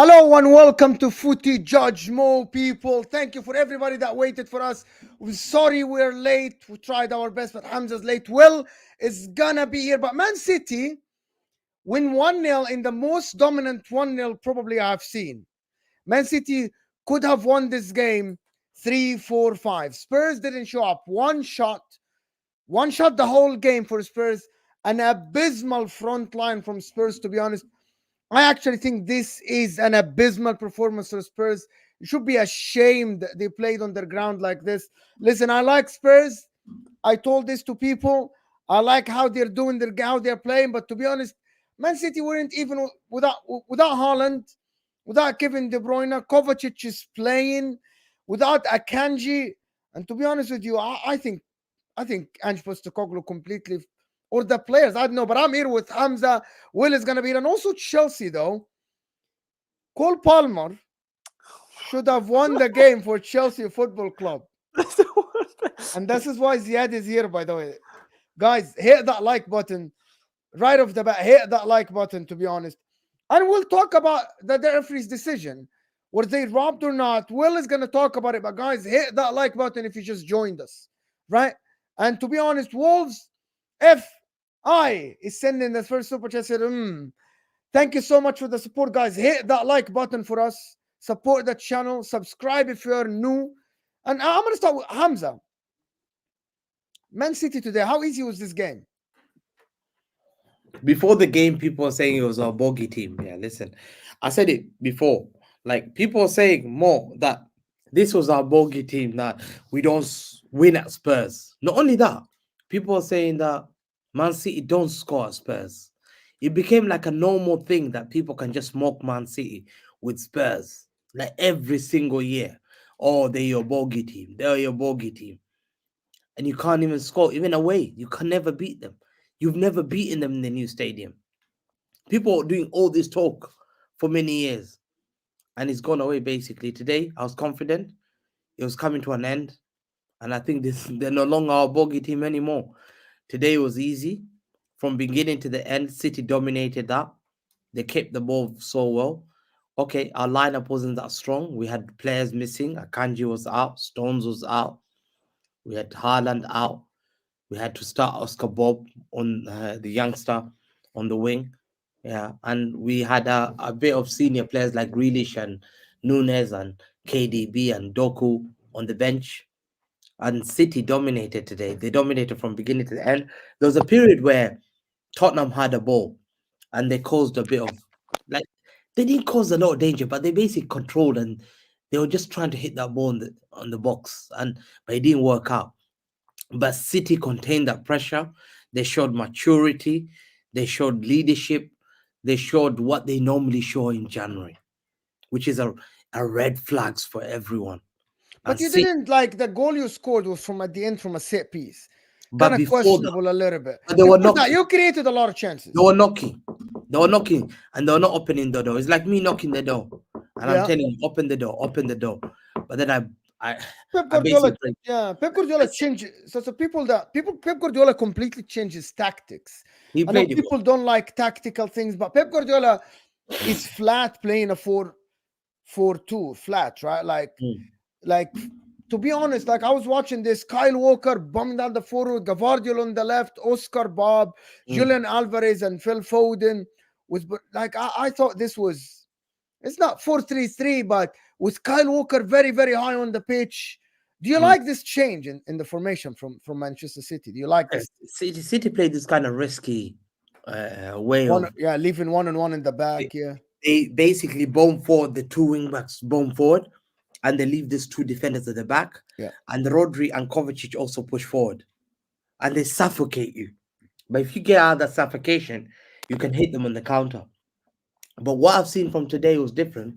Hello and welcome to Footy Judge Mo, people. Thank you for everybody that waited for us. We're sorry we're late. We tried our best, but Hamza's late. Will is gonna be here. But Man City win 1-0 in the most dominant 1-0 probably I've seen. Man City could have won this game 3-4-5. Spurs didn't show up. One shot the whole game for Spurs. An abysmal front line from Spurs, to be honest. I actually think this is an abysmal performance for Spurs. You should be ashamed that they played on their ground like this. Listen, I like Spurs. I told this to people. I like how they're doing how they're playing. But to be honest, Man City weren't even without Haaland, without Kevin De Bruyne. Kovacic is playing without Akanji. And to be honest with you, I think Ange Postecoglou completely, or the players, I don't know, but I'm here with Hamza. Will is gonna be here, and also Chelsea though. Cole Palmer should have won the game for Chelsea Football Club, and this is why Ziad is here. By the way, guys, hit that like button right off the bat. Hit that like button, to be honest, and we'll talk about the referee's decision. Were they robbed or not? Will is gonna talk about it, but guys, hit that like button if you just joined us, right? And to be honest, Wolves, if I is sending the first super chat, said, thank you so much for the support, guys. Hit that like button for us. Support the channel. Subscribe if you're new. And I'm going to start with Hamza. Man City today, how easy was this game? Before the game, people were saying it was our bogey team. Yeah, listen, I said it before. Like, people were saying more that this was our bogey team, that we don't win at Spurs. Not only that, people were saying that Man City don't score at Spurs. It became like a normal thing that people can just mock Man City with Spurs, like every single year. Oh, they're your bogey team. They're your bogey team. And you can't even score, even away. You can never beat them. You've never beaten them in the new stadium. People are doing all this talk for many years, and it's gone away basically. Today, I was confident it was coming to an end, and I think they're no longer our bogey team anymore. Today was easy from beginning to the end. City dominated that. They kept the ball so well. Okay, our lineup wasn't that strong. We had players missing. Akanji was out. Stones was out. We had Haaland out. We had to start Oscar Bob on the youngster on the wing. Yeah, and we had a bit of senior players like Grealish and Nunes and KDB and Doku on the bench. And City dominated today. They dominated from beginning to the end. There was a period where Tottenham had a ball and they caused a bit of, like, they didn't cause a lot of danger, but they basically controlled, and they were just trying to hit that ball on the box, but it didn't work out. But City contained that pressure. They showed maturity. They showed leadership. They showed what they normally show in January, which is a red flags for everyone. But you didn't like the goal you scored was from at the end from a set piece. But Kind of before that, questionable a little bit. but they were knocking. You created a lot of chances. They were knocking. They were knocking, and they were not opening the door. It's like me knocking the door, and I'm telling you, open the door, open the door. But then Pep I Guardiola, basically, Pep Guardiola changed. So Pep Guardiola completely changes tactics. he I know played it well. people don't like tactical things, but Pep Guardiola is flat playing a 4-4-2 flat, right? Like to be honest, like I was watching this, Kyle Walker bombing down the forward, Gavardiol on the left, Oscar Bob, Julian Alvarez, and Phil Foden. Like I thought this was, it's not 4-3-3, but with Kyle Walker very, very high on the pitch. Do you like this change in the formation from Manchester City? Do you like this? City played this kind of risky way of, Leaving 1-on-1 in the back. Yeah, they basically bomb forward, the two wing backs bomb forward, and they leave these two defenders at the back. Yeah. And Rodri and Kovacic also push forward, and they suffocate you. But if you get out of that suffocation, you can hit them on the counter. But what I've seen from today was different.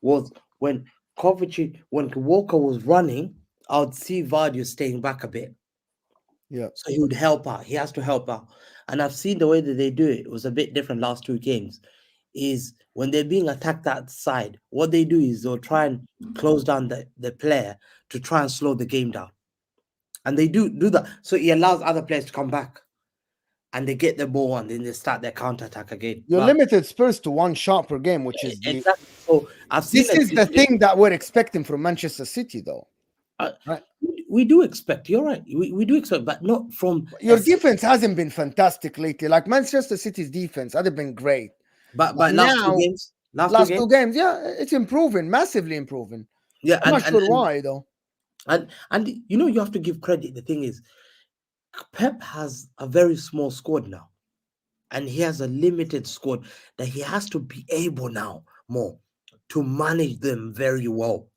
Was when Walker was running, I would see Vardy staying back a bit. yeah. So he would help out. He has to help out. And I've seen the way that they do it. It was a bit different last two games. Is when they're being attacked that side, what they do is they'll try and close down the player to try and slow the game down. And they do that. So it allows other players to come back. And they get the ball and then they start their counter-attack again. You limited Spurs to one shot per game, which is exactly. So I've seen This is the thing that we're expecting from Manchester City, though. Uh, Right. we do expect. You're right. We do expect, but not from. Your defense hasn't been fantastic lately. Like Manchester City's defense, hasn't been great. But last two Now, games, last two games, yeah, it's improving, massively improving. yeah, I'm not sure why, though. and you have to give credit. The thing is, Pep has a very small squad now, and he has a limited squad that he has to be able now more to manage them very well.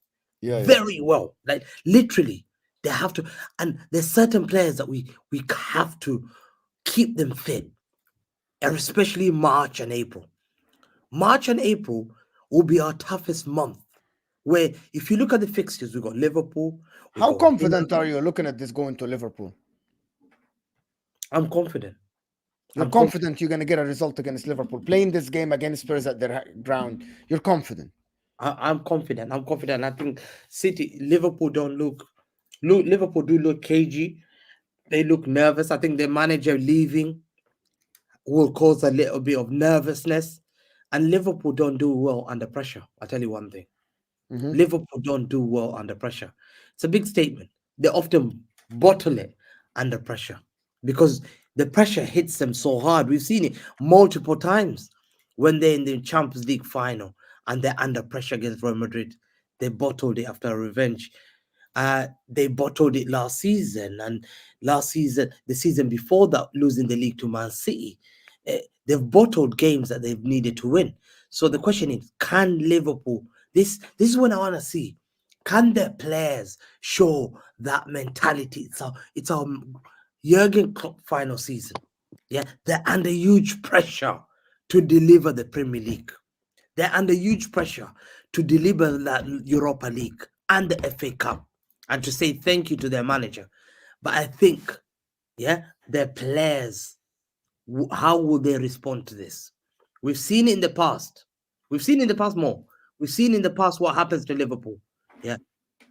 Yeah, Very well. Like literally, they have to. And there's certain players that we have to keep them fit, and especially March and April. March and April will be our toughest month. Where if you look at the fixtures, we've got Liverpool. How confident are you looking at this going to Liverpool? I'm confident. You're confident you're going to get a result against Liverpool. Playing this game against Spurs at their ground, you're confident. I'm confident. I'm confident. I think Liverpool Liverpool do look cagey. They look nervous. I think their manager leaving will cause a little bit of nervousness. And Liverpool don't do well under pressure. I'll tell you one thing. Liverpool don't do well under pressure. It's a big statement. They often bottle it under pressure because the pressure hits them so hard. We've seen it multiple times when they're in the Champions League final and they're under pressure against Real Madrid. They bottled it after a revenge. They bottled it last season, and the season before that, losing the league to Man City. They've bottled games that they've needed to win. So the question is, can Liverpool? This is what I want to see. Can their players show that mentality? It's our Jurgen Klopp final season. Yeah, they're under huge pressure to deliver the Premier League. They're under huge pressure to deliver that Europa League and the FA Cup and to say thank you to their manager. But I think, their players, how will they respond to this? We've seen it in the past. We've seen in the past more. We've seen in the past what happens to Liverpool. Yeah,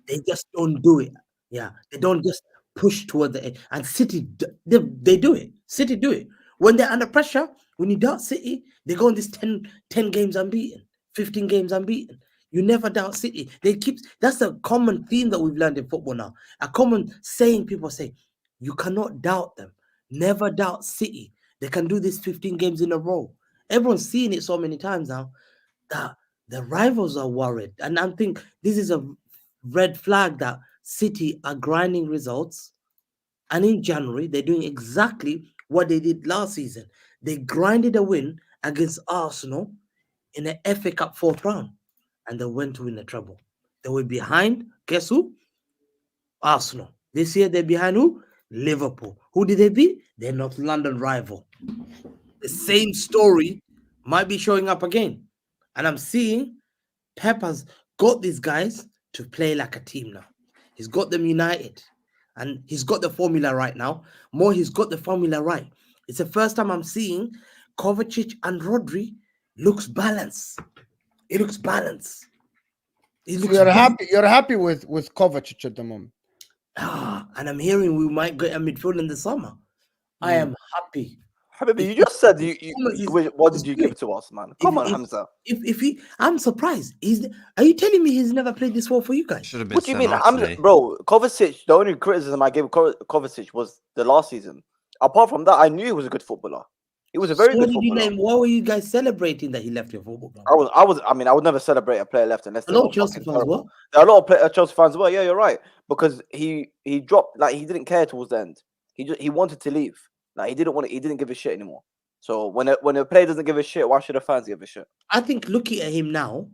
they just don't do it. Yeah, they don't just push toward the end. And City, they do it. City do it. When they're under pressure, when you doubt City, they go on this 10 games unbeaten, 15 games unbeaten. You never doubt City. That's a common theme that we've learned in football now. A common saying people say, you cannot doubt them. Never doubt City. They can do this 15 games in a row. Everyone's seen it so many times now that the rivals are worried. And I think this is a red flag that City are grinding results. And in January, they're doing exactly what they did last season. They grinded a win against Arsenal in the FA Cup fourth round. And they went to win the treble. They were behind, guess who? Arsenal. This year, they're behind who? Liverpool. Who did they beat? Their North London rival. The same story might be showing up again. And I'm seeing Pep has got these guys to play like a team now. He's got them united. And he's got the formula right now. He's got the formula right. It's the first time I'm seeing Kovacic and Rodri looks balanced. It looks balanced. You're happy with Kovacic at the moment. And I'm hearing we might get a midfield in the summer. I am happy. Habibi, you just said what did you give to us, man? Come on, Hamza. I'm surprised. Are you telling me he's never played this well for you guys? Should have been. What do you mean, bro? Kovacic. The only criticism I gave Kovacic was the last season. Apart from that, I knew he was a good footballer. He was a very good footballer. Why were you guys celebrating that he left your football club? I would never celebrate a player left unless a lot of Chelsea fans were. There are a lot of Chelsea fans were. Yeah, you're right. Because he dropped, like, he didn't care towards the end. He wanted to leave. Like, he didn't give a shit anymore. So when a player doesn't give a shit, why should the fans give a shit? I think looking at him now,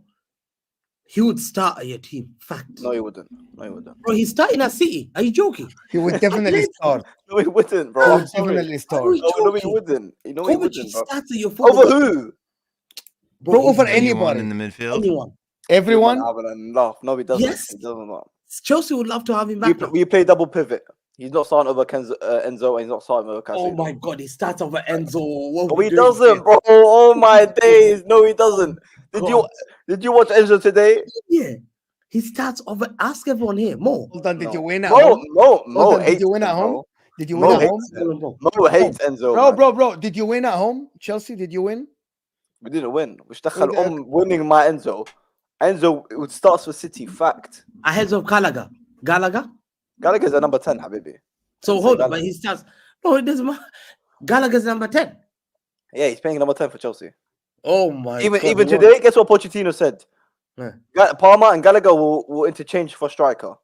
he would start at your team. Fact. No, he wouldn't. Bro, he's starting at City. Are you joking? He would definitely start. No, he wouldn't, bro. He would definitely start. No, he wouldn't. No, he wouldn't, bro. Starts at your Over who? Bro, over anybody. In the midfield? Anyone. Everyone? No, he doesn't. Yes. He doesn't. Chelsea would love to have him back. We play double pivot. He's not starting over Enzo, and he's not starting over Cassidy. Oh my God, he starts over Enzo. No, he doesn't, bro. Oh my days. No, he doesn't. Did you watch Enzo today? Yeah. He starts over. Ask everyone here. More. Did you win at home? No. Did you win at home? Did you win at home? No hates Enzo. Bro. Did you win at home? Chelsea, did you win? We didn't win. Winning my Enzo. Enzo it starts for City. Fact. Ahead of Gallagher. Gallagher's a number 10, Habibi. So hold on, but he starts. No, it doesn't matter. Gallagher's number 10. Yeah, he's playing number 10 for Chelsea. Oh my god. Even today, guess what Pochettino said? Yeah. Palmer and Gallagher will interchange for striker.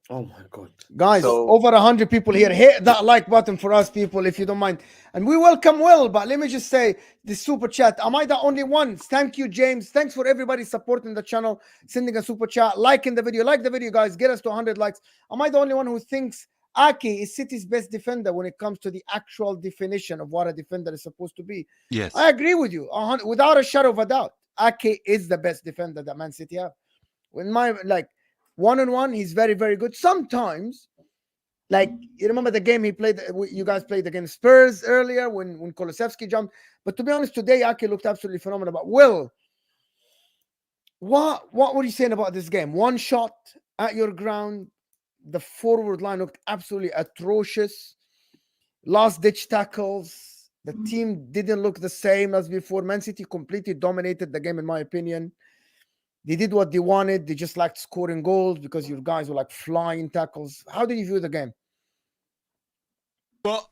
Oh my god. Guys, So- over 100 people here. Hit that like button for us, people, if you don't mind. And we welcome Will, but let me just say this super chat. Am I the only one? Thank you, James. Thanks for everybody supporting the channel, sending a super chat, liking the video. Like the video, guys. Get us to 100 likes. Am I the only one who thinks Ake is City's best defender when it comes to the actual definition of what a defender is supposed to be? Yes. I agree with you, without a shadow of a doubt. Ake is the best defender that Man City have. In my one-on-one, he's very, very good. Sometimes, you remember the game he played, you guys played against Spurs earlier when Kulusevski jumped. But to be honest, today Ake looked absolutely phenomenal. But Will, what were you saying about this game? One shot at your ground. The forward line looked absolutely atrocious. Last-ditch tackles. The team didn't look the same as before. Man City completely dominated the game, in my opinion. They did what they wanted. They just liked scoring goals because your guys were flying tackles. How did you view the game? Well,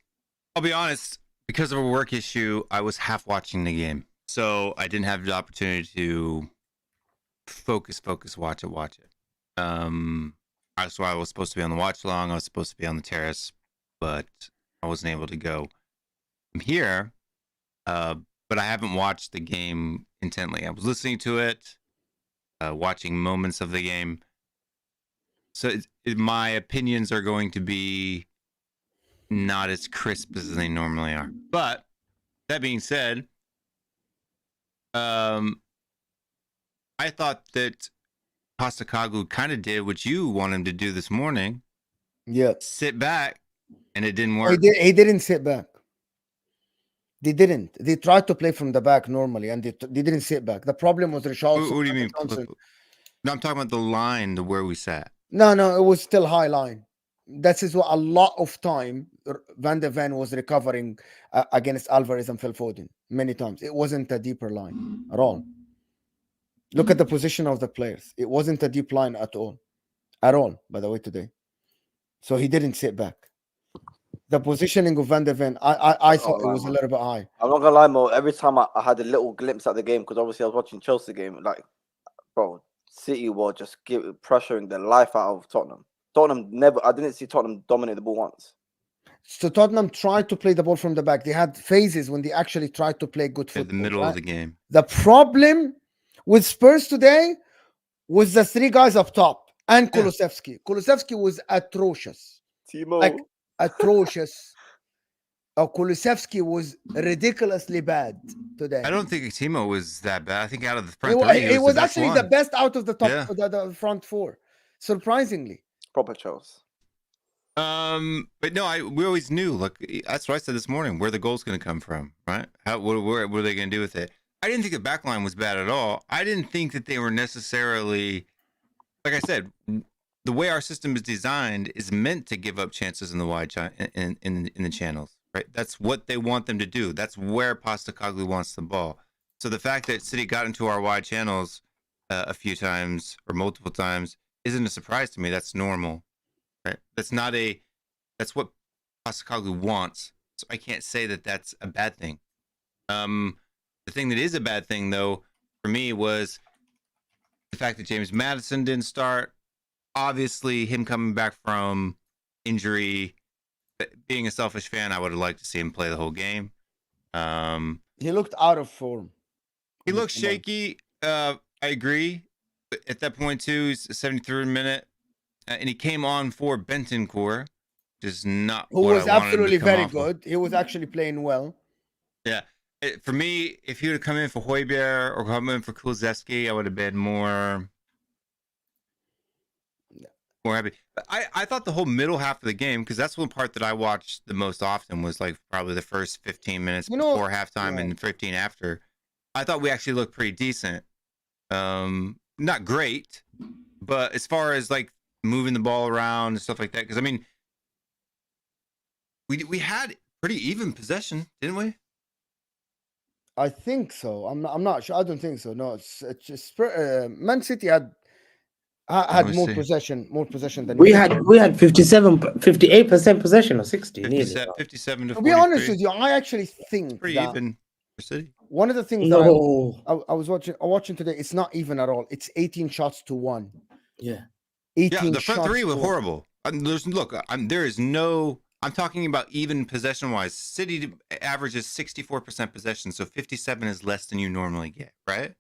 I'll be honest. Because of a work issue, I was half watching the game, so I didn't have the opportunity to focus, watch it. That's why I was supposed to be on the watch along. I was supposed to be on the terrace, but I wasn't able to go. I'm here, but I haven't watched the game intently. I was listening to it. Watching moments of the game. So my opinions are going to be not as crisp as they normally are. But that being said, I thought that Postecoglou kind of did what you want him to do this morning. Yeah. Sit back, and it didn't work. He didn't sit back. They didn't. They tried to play from the back normally, and they didn't sit back. The problem was Richarlison. What do you mean? Johnson. No, I'm talking about the line to where we sat. No, it was still high line. That is what a lot of time Van de Ven was recovering against Alvarez and Phil Foden many times. It wasn't a deeper line at all. Look at the position of the players. It wasn't a deep line at all. By the way, today. So he didn't sit back. The positioning of Van de Ven, I thought it was a little bit high. I'm not gonna lie, Mo. Every time I had a little glimpse at the game, because obviously I was watching Chelsea game, bro, City were just pressuring the life out of Tottenham. I didn't see Tottenham dominate the ball once. So Tottenham tried to play the ball from the back. They had phases when they actually tried to play good football. In the middle of the game. The problem with Spurs today was the three guys up top and Kulusevski. Kulusevski was atrocious. Timo. Atrocious. Kulusevski was ridiculously bad today. I don't think Timo was that bad. I think out of the front three, it was actually the one. best out of the top, the front four. Surprisingly. Proper Chelsea. But no, we always knew. Look, that's what I said this morning. Where the goal's going to come from, right? What are they going to do with it? I didn't think the back line was bad at all. I didn't think that they were necessarily, like I said, the way our system is designed is meant to give up chances in the wide in the channels, right? That's what they want them to do. That's where Postecoglou wants the ball. So the fact that City got into our wide channels a few times or multiple times isn't a surprise to me. That's normal, right? That's what Postecoglou wants. So I can't say that that's a bad thing. The thing that is a bad thing, though, for me was the fact that James Maddison didn't start. Obviously, him coming back from injury, being a selfish fan, I would have liked to see him play the whole game. He looked out of form. He looked shaky. I agree. But at that point, too, he's 73rd minute. And he came on for Bentancur, which is not who what was I wanted him to absolutely come very off good. He was actually playing well. Yeah. For me, if he would have come in for Højbjerg or come in for Kulusevski, I would have been more happy. I thought the whole middle half of the game, because that's one part that I watched the most often, was like probably the first 15 minutes before halftime and 15 after. I thought we actually looked pretty decent. Not great, but as far as like moving the ball around and stuff like that, because I mean, we had pretty even possession, didn't we? I think so. I'm not sure. I don't think so. No, it's just Man City had Let me more see. possession than We you. had 58% possession or 60 nearly. 57 to To be honest 43. with you, I actually think Pretty that even for City. one of the things No. I was watching today, it's not even at all. It's 18 shots to 1. Yeah. 18 Yeah, the front shots three were to 1. horrible. There is no. I'm talking about even possession wise. City averages 64% possession, so 57 is less than you normally get, right?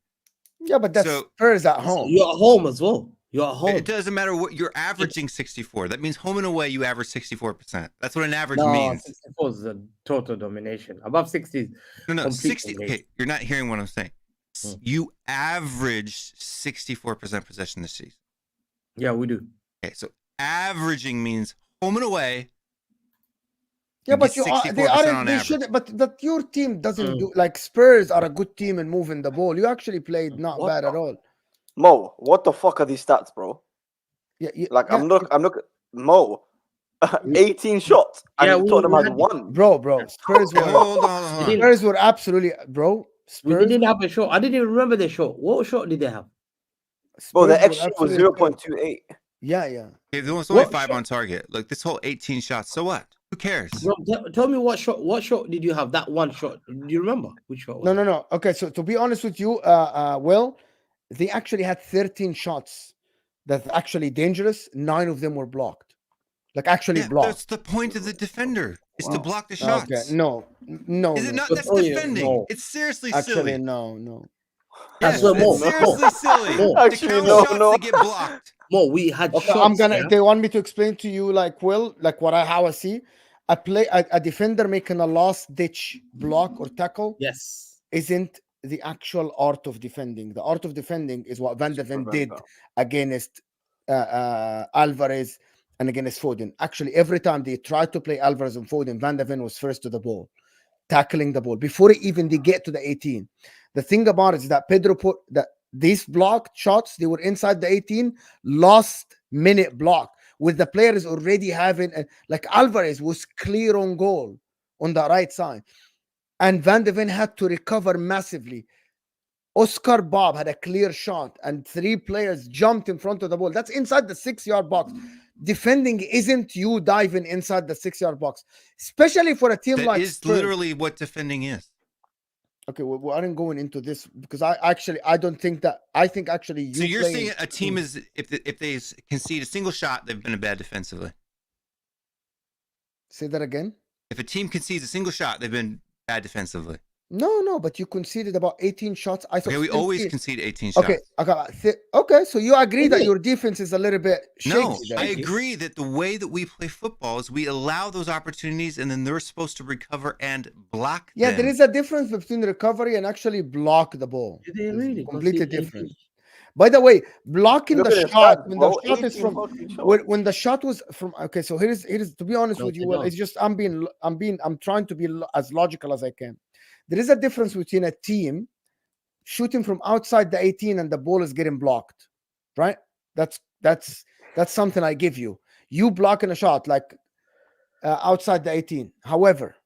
Yeah, but that's So Spurs at home. You're at home as well. You're at home. it doesn't matter what you're averaging 64. That means home and away you average 64%. That's what an average No, means. 64 is a total domination. Above 60 is No, complete 60. domination. Okay, you're not hearing what I'm saying. Hmm. You averaged 64% possession this season. Yeah, we do. Okay, so averaging means home and away. Yeah, You but get you are, they 64% aren't. on They average. should. But your team doesn't Mm. do like Spurs are a good team in moving the ball. You actually played not What bad the- at all. Mo, what the fuck are these stats, bro? Yeah, Like yeah, I'm looking. Mo, 18 shots, and Yeah, we Tottenham had had- one. bro. Spurs Okay, were hold on. didn't- Spurs were absolutely bro. We Spurs, didn't have a shot. I didn't even remember the shot. What shot did they have? Bro, the Spurs were XG was absolutely 0.28. Yeah. Okay, there was only What 5 shot? on target. Like this whole 18 shots. So what? Who cares? Bro, tell me what shot. What shot did you have? That one shot. Do you remember which shot? Was No. Okay, so to be honest with you, Will, they actually had 13 shots that actually dangerous. 9 of them were blocked, like actually Yeah, blocked. that's the point of the defender is to Wow. block the shots. Okay, no. Is it not? But That's oh, yeah, defending. no. It's seriously Actually, silly. no. That's Yes, what it's more. seriously silly. More. To Actually, count no, shots no. that get blocked. Mo, we had Okay, shots. I'm gonna. yeah? They want me to explain to you, like Will, like how I see. A defender making a last ditch block or tackle Yes. isn't the actual art of defending. The art of defending is what Van de Ven did against Alvarez and against Foden. Actually, every time they tried to play Alvarez and Foden, Van de Ven was first to the ball, tackling the ball before even they get to the 18. The thing about it is that Pedro put that these blocked shots, they were inside the 18, last minute block with the players already having like Alvarez was clear on goal on the right side. And Van de Ven had to recover massively. Oscar Bob had a clear shot, and 3 players jumped in front of the ball. That's inside the 6-yard box. Defending isn't you diving inside the 6-yard box, especially for a team That like is Spurs. literally what defending is. Okay, we aren't going into this because I don't think that. I think actually you. So you're playing- saying a team is if they concede a single shot, they've been bad defensively. Say that again. If a team concedes a single shot, they've been bad defensively. No, but you conceded about 18 shots. I Okay, we still always see- concede 18 shots. Okay, okay, so you agree that Okay. your defense is a little bit shaky. No, then. I agree that the way that we play football is we allow those opportunities and then they're supposed to recover and block Yeah, them. there is a difference between recovery and actually block the ball. Did they It's really completely concede 18? different. By the way, blocking Look the at the shot stats, when bro. the shot is 18 from fucking shots. when the shot was from. Okay, so here's to be honest No, with you, they Will, don't. it's just I'm trying to be as logical as I can. There is a difference between a team shooting from outside the 18 and the ball is getting blocked, right? That's something I give you. You blocking a shot like outside the 18. However,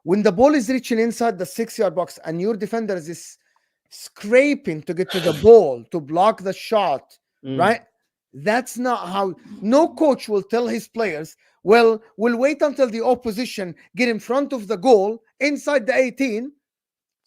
when the ball is reaching inside the 6-yard box and your defender is scraping to get to the ball to block the shot, right? That's not how. No coach will tell his players, well, we'll wait until the opposition get in front of the goal inside the 18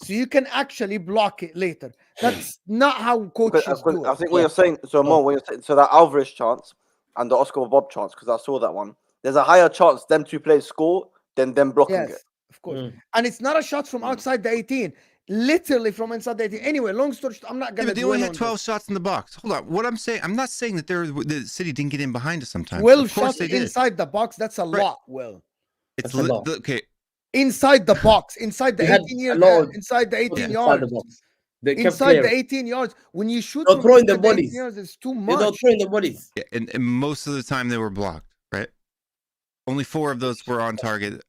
so you can actually block it later. That's not how coaches do I it. think what you're saying, so Mo, when you're saying, so that Alvarez chance and the Oscar Bob chance, because I saw that one, there's a higher chance them 2 players score than them blocking Yes, it. of course. And it's not a shot from outside the 18, literally from inside the 18. Anyway, long story short, I'm not Yeah, going to but they only had 12 shots in the box. Hold on. What I'm saying, I'm not saying that the City didn't get in behind us sometimes. 12 Of course shots they did. inside the box. That's a Right. lot, Will. It's That's a lot. okay. Inside the box, inside the We had 18 a yards, lot inside the 18 Inside yards. the box. They kept Inside the clearing. 18 yards. When you shoot They're from throwing the inside the 18 bodies. yards, it's too They're not much. throwing the bodies. Yeah, and most of the time they were blocked, right? Only 4 of those were on target.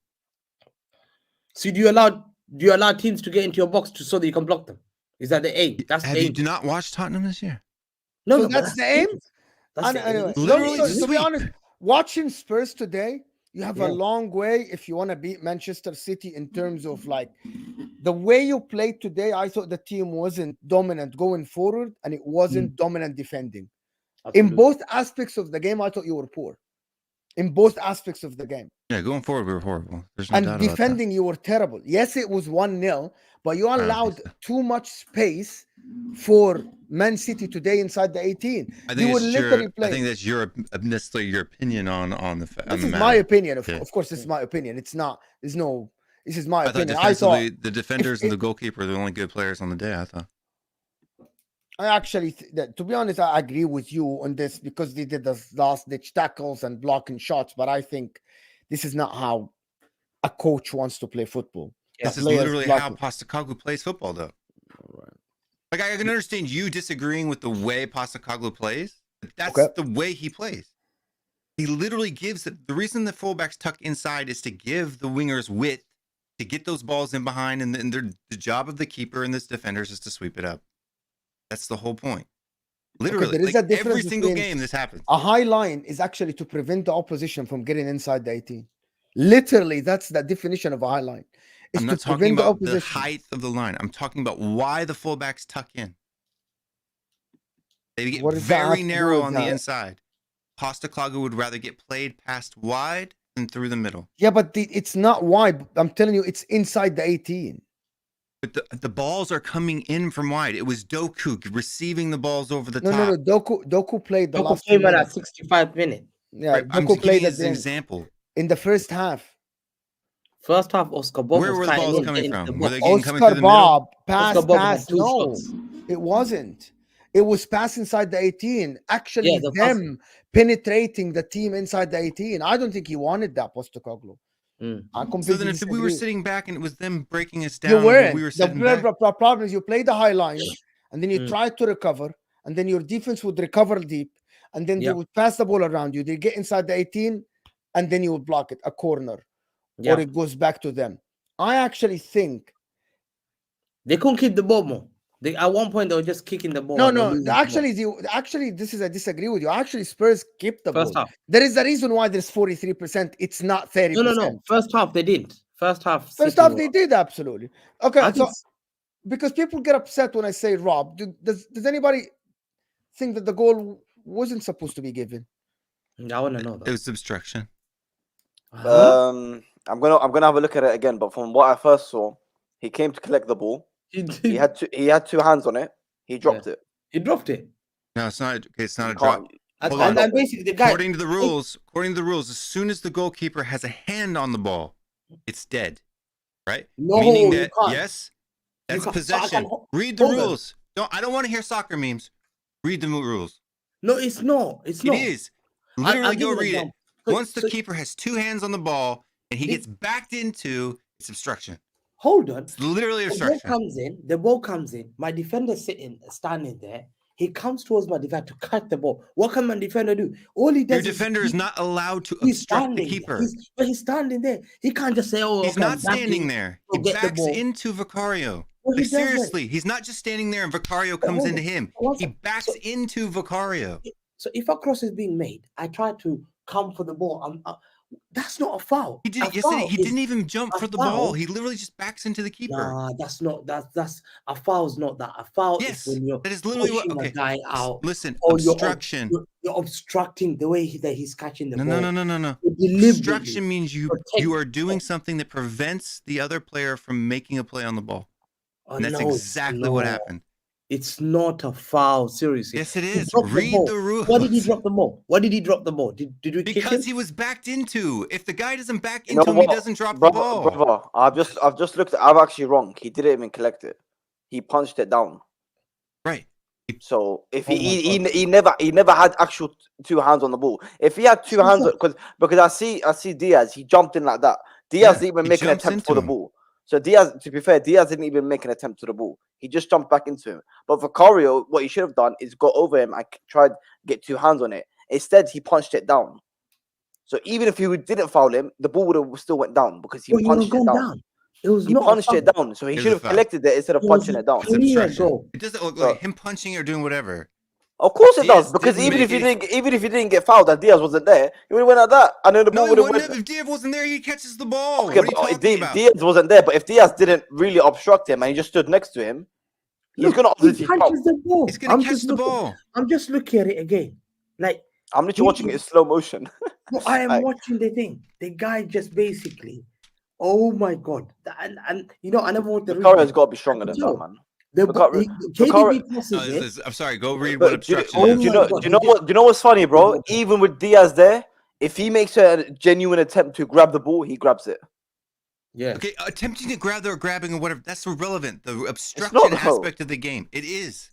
So do you allow teams to get into your box so that you can block them? Is that the aim? That's Have the you aim. do not watch Tottenham this year? So but that's the aim? That's And the anyway, aim. Literally to be sweep. honest, watching Spurs today, You have Yeah. a long way if you want to beat Manchester City in terms of like the way you played today. I thought the team wasn't dominant going forward and it wasn't dominant defending. In Absolutely. both aspects of the game, I thought you were poor. In both aspects of the game. Yeah, going forward, we were horrible. There's no And doubt about that. defending, you were terrible. Yes, it was 1-0, but you don't think allowed so. too much space for Man City today inside the 18. I You think were it's literally your. I playing. think that's your necessarily your opinion on the. This the is matter. my opinion. Of Yeah. course, this is my opinion. It's not. There's no. This is my I thought opinion. I thought defensively, the defenders and the goalkeeper are the only good players on the day. I thought. I actually, to be honest, I agree with you on this because they did the last ditch tackles and blocking shots. But I think this is not how a coach wants to play football. This is Players literally how blocking. Postecoglou plays football, though. Like I can understand you disagreeing with the way Postecoglou plays, but that's Okay. the way he plays. He literally gives the reason the fullbacks tuck inside is to give the wingers width to get those balls in behind, and the job of the keeper and this defenders is to sweep it up. That's the whole point. Literally, there is like a difference every single between- game this happens. A high line is actually to prevent the opposition from getting inside the 18. Literally, that's the definition of a high line. It's I'm to not talking prevent the about the opposition. height of the line. I'm talking about why the fullbacks tuck in. They get What does that have very to do narrow with on the that? inside. Postecoglou would rather get played past wide than through the middle. Yeah, but it's not wide. I'm telling you, it's inside the 18. But the balls are coming in from wide. It was Doku receiving the balls over the No, top. Doku played the Doku last came 2 in at minutes. 65 minutes. Yeah, Right, I'm Doku giving played you at as an the example. in the first half. First half, Oscar Bob Where was were the cutting balls in, coming getting from? the Were ball. they getting coming Oscar through the middle? Bob, Oscar Bob had pass. 2 No, shots. it wasn't. It was pass inside the 18. Actually, Yeah, the pass- them penetrating the team inside the 18. I don't think he wanted that, Postecoglou. Mm. I So completely then if we were disagree. sitting back and it was them breaking us You down, weren't. we were The sitting back. problem is you play the high line and then you Mm. try to recover, and then your defense would recover deep, and then they Yeah. would pass the ball around you. They get inside the 18, and then you would block it, a corner, Yeah. or it goes back to them. I actually think They couldn't keep the ball more. At one point, they were just kicking the ball. no, and they were no. losing the ball. Actually, this is I disagree with you. Actually, Spurs kept the First ball. half. There is a reason why there's 43%. It's not 30%. No. First half, they did. First half. First City half were- they did absolutely. Okay, I so think because people get upset when I say Rob, does anybody think that the goal wasn't supposed to be given? I want to know It that. was obstruction. Huh? I'm gonna have a look at it again. But from what I first saw, he came to collect the ball. He had two hands on it. He dropped it. He dropped it. No, it's not. It's not a You drop. can't- And, Hold on. and basically, the guy. According to the rules, as soon as the goalkeeper has a hand on the ball, it's dead. Right? No, Meaning you that can't. yes, You that's can't- possession. so Read the hold on. rules. I don't want to hear soccer memes. Read the rules. No, it's not. It's not. It is. I'll Literally give go you an read it. example. So- Once the so- keeper has two hands on the ball and he The- gets backed into, it's obstruction. Hold on. It's literally The ball obstruction. comes in. The ball comes in. My defender standing there. He comes towards my defender to catch the ball. What can my defender do? All he does Your defender is not allowed to he's obstruct the standing. keeper. He's standing there. He can't just say, "Oh, He's okay, not I'm backing standing there. He He'll get the backs ball. into Vicario. No, he Like, doesn't. seriously, he's not just standing there and Vicario But comes hold into on. him. One He sec. backs So- into Vicario. So if a cross is being made, I try to come for the ball. That's not a foul. He A didn't. Yes, foul he is- didn't even jump a for the foul- ball. He literally just backs into the keeper. Nah, that's not. That's a foul's not that. A foul Yes, is when you're that is literally what. pushing Okay, a guy out. listen, or obstruction. You're obstructing the way that he's catching the No, ball. no, no, no, no, no. You're deliberately Obstruction means you protect are the doing ball. something that prevents the other player from making a play on the ball. Oh, And that's no, it's exactly what not. happened. It's not a foul. Seriously. Yes, it He is. dropped Read ball. the rules. Why did he drop the ball? Why did he drop the ball? Did we kick him? Because he was backed into. If the guy doesn't back You know into him, he what, doesn't drop the brother, ball. brother, I've just looked. I'm actually wrong. He didn't even collect it. He punched it down. Right. So if Oh he my he never had actual two hands on the ball. If he had two hands, because I see Diaz, he jumped in like that. Diaz didn't even he make an jumps attempt for into the him. ball. So Diaz, to be fair, Diaz didn't even make an attempt to the ball. He just jumped back into him. But Vicario, what he should have done is go over him and tried to get two hands on it. Instead, he punched it down. So even if he didn't foul him, the ball would have still went down because he Well, he was punched it gone down. down. It was He not a punched foul. it down. So he Here's should a have foul. collected it instead of It was punching a it down. It's clear obstruction. goal. It doesn't look So- like him punching or doing whatever. Of course it Diaz does, because didn't even if you make didn't get fouled and Diaz wasn't there, he would have went at that, and then the No, ball he would have wouldn't went. have. If Diaz wasn't there, he catches the ball. Okay, What are you but talking about? Diaz wasn't there, but if Diaz didn't really obstruct him and he just stood next to him, he's Look, gonna he obviously foul. punches the ball. He's gonna catch the ball. I'm just looking at it again. Like, I'm literally watching it in slow motion. no, I am Like- watching the thing. The guy just basically, oh my god, and you know, I never want to read Vicario's it. got to be stronger than So, that, man. The Vicario- KDB No, passes it. I'm sorry. Go read But what do you- obstruction oh is. do you my know? God, Do you know what? Do you know what's funny, bro? Even with Diaz there, if he makes a genuine attempt to grab the ball, he grabs it. Yeah. Okay, attempting to grab or grabbing or whatever, that's irrelevant. The obstruction not, though. aspect of the game. It is.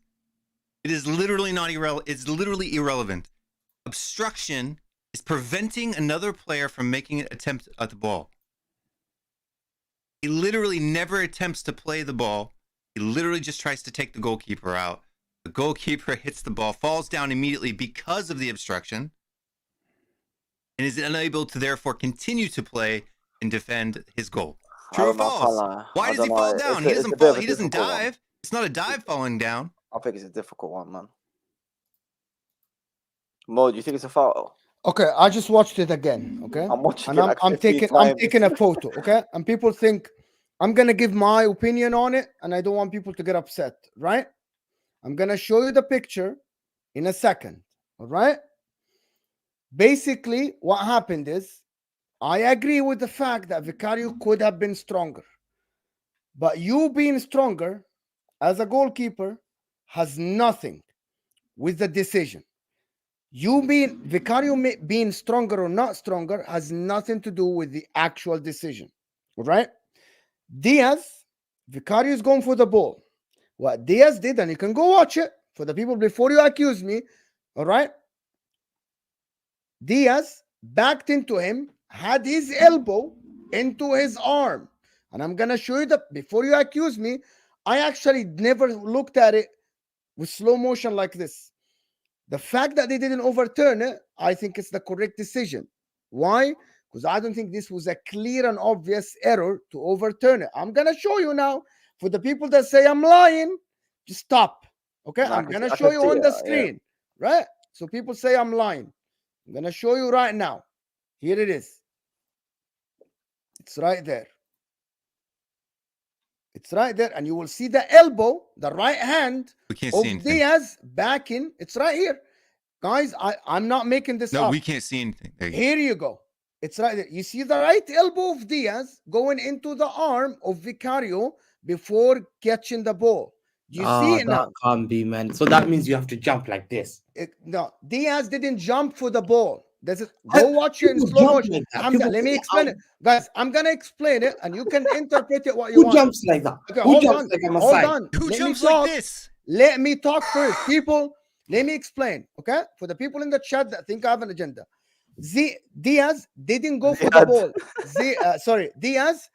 It is literally not irrelevant. It's literally irrelevant. Obstruction is preventing another player from making an attempt at the ball. He literally never attempts to play the ball. He literally just tries to take the goalkeeper out. The goalkeeper hits the ball, falls down immediately because of the obstruction, and is unable to therefore continue to play and defend his goal. True or I don't know, I can't false? lie. Why I does he don't fall know. down? It's He a doesn't bit fall. of a He doesn't difficult one. dive. It's not a dive falling down. I think it's a difficult one, man. Mo, do you think it's a foul? Okay, I just watched it again. Okay, I'm watching and it like 50 I'm times. taking a photo. Okay, and people think I'm gonna give my opinion on it, and I don't want people to get upset. Right? I'm gonna show you the picture in a second. All right. Basically, what happened is, I agree with the fact that Vicario could have been stronger, but you being stronger as a goalkeeper has nothing with the decision. You being Vicario being stronger or not stronger has nothing to do with the actual decision. All right? Diaz, Vicario is going for the ball. What Diaz did, and you can go watch it for the people before you accuse me. All right? Diaz backed into him, had his elbow into his arm. And I'm going to show you that before you accuse me, I actually never looked at it with slow motion like this. The fact that they didn't overturn it, I think it's the correct decision. Why? Because I don't think this was a clear and obvious error to overturn it. I'm going to show you now. For the people that say I'm lying, just stop. Okay? No, I I'm can going see- to I show can you see on it, the yeah. screen. Right? So people say I'm lying. I'm going to show you right now. Here it is. It's right there. It's right there. And you will see the elbow, the right hand We can't of see anything. Diaz backing. It's right here. Guys, I'm not making this No, up. we can't see anything. There you go. Here you go. It's right there. You see the right elbow of Diaz going into the arm of Vicario before catching the ball. You see it that now. can't be, man. So that means you have to jump like this. No, Diaz didn't jump for the ball. This is I- go watch it in people slow jump motion. like that. Hamza, People let me say, explain "Oh." it. Guys, I'm gonna explain it and you can interpret it what you Who want. jumps like that? Okay, Who hold jumps on. like I'm a Hold side? on. Who Let jumps me talk. like this? Let me talk first. People, let me explain. Okay? For the people in the chat that think I have an agenda. Diaz didn't go for the ball. Diaz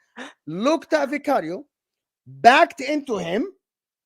looked at Vicario, backed into him,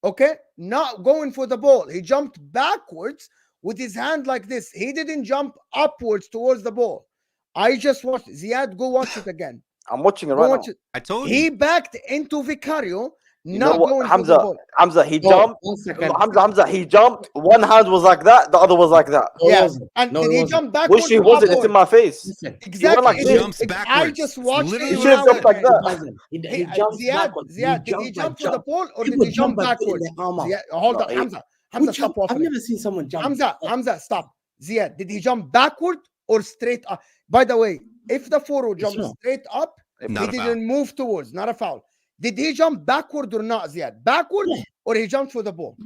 okay, not going for the ball. He jumped backwards with his hand like this. He didn't jump upwards towards the ball. I just watched Ziad, go watch it again. I'm watching it Go right now. watch it. I told He you. backed into Vicario, You know not what, going for the ball. Hamza, he No, jumped. 1 second. Hamza, he jumped. One hand was like that, the other was like that. No, it Yeah, wasn't. and No, did it he wasn't. jump backwards? Wish he or wasn't. It's in upwards? my face. Listen, Exactly. like He this. jumps I backwards. just It's watched literally it. He what should now. jump like that. doesn't. He jumps Ziad, backwards. Ziad, did he jump for the ball or did People he jump by putting backwards? their arm out. Ziad, hold No, on, he- Hamza. Who Hamza, stop jump? I've waffling. never seen someone jump. Hamza, stop. Ziad, did he jump backward or straight up? By the way, if the forward It's jumped not. straight up, Not he a foul. didn't move towards, not a foul. Did he jump backward or not, Ziad? Backward Yeah. or he jumped for the ball?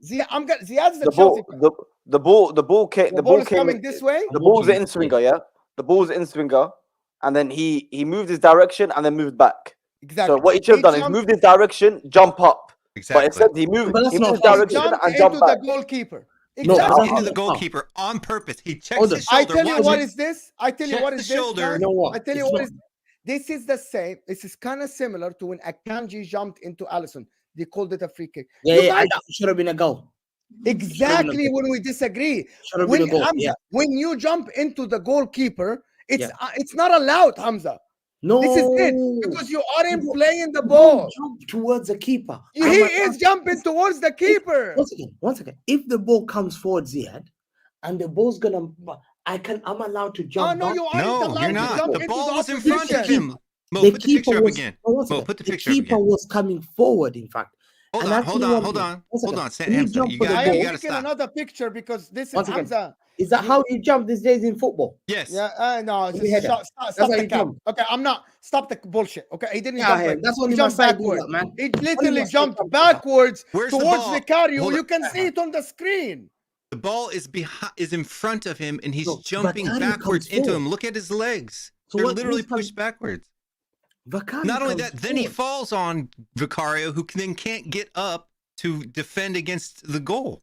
Ziad's the The Chelsea ball, fan. the ball came. The The ball ball is came. coming this way. The ball's watching an in it. swinger, yeah. The ball's an in swinger, and then he moved his direction and then moved back. Exactly. So what he should have done is moved his direction, jump up. But Exactly. instead he moved, But that's he not moved foul. his He direction jumped and into jumped back. the goalkeeper. No, Exactly. that's Into not the foul. goalkeeper on purpose. He checks Hold on. his I shoulder. tell you Watch what it. is this. I tell you Check what the is this. shoulder. guys. You know what? I tell you It's what not- is. This is the same. This is kind of similar to when Akanji jumped into Allison. They called it a free kick. Yeah, You yeah, guys- and that should have been a goal. exactly when we disagree. Should have been a When goal. Hamza, Yeah. when you jump into the goalkeeper, Yeah. it's not allowed, Hamza. No, This is it. Because you aren't don't- playing the you ball. don't jump towards the keeper. He I'm is jumping towards the keeper. Once again. If the ball comes forwards yet, and the ball's gonna, I'm allowed to Oh jump. no, back. you aren't No, allowed you're to not. jump The into ball the was in front of opposition. him. Mo, put the picture up again. Mo, put the picture up keeper again. was coming forward. In fact, Hold And on, I'll hold tell you on, one hold thing. on, One hold second. on. Sam, When you Hamza, jump you for the got I ball- am you got to taking stop. another picture because this is Once again, Hamza. is that how you jump these days in football? Yes. Yeah, no, Let me hear that. stop how the you cap. jump. Okay, I'm not. Stop the bullshit. Okay, he didn't Yeah, jump hey, like that's he only my jumped side do backwards. that, man. He Only literally my side jumped jump. backwards Where's the towards ball? Vicario. Hold You on. can see it on the screen. The ball is in front of him, and he's No, jumping Vicario backwards comes into forward. him. Look at his legs. So They're what- literally who's coming- pushed backwards. Vicario Not only comes that, then he forward. falls on Vicario, who then can't get up to defend against the goal.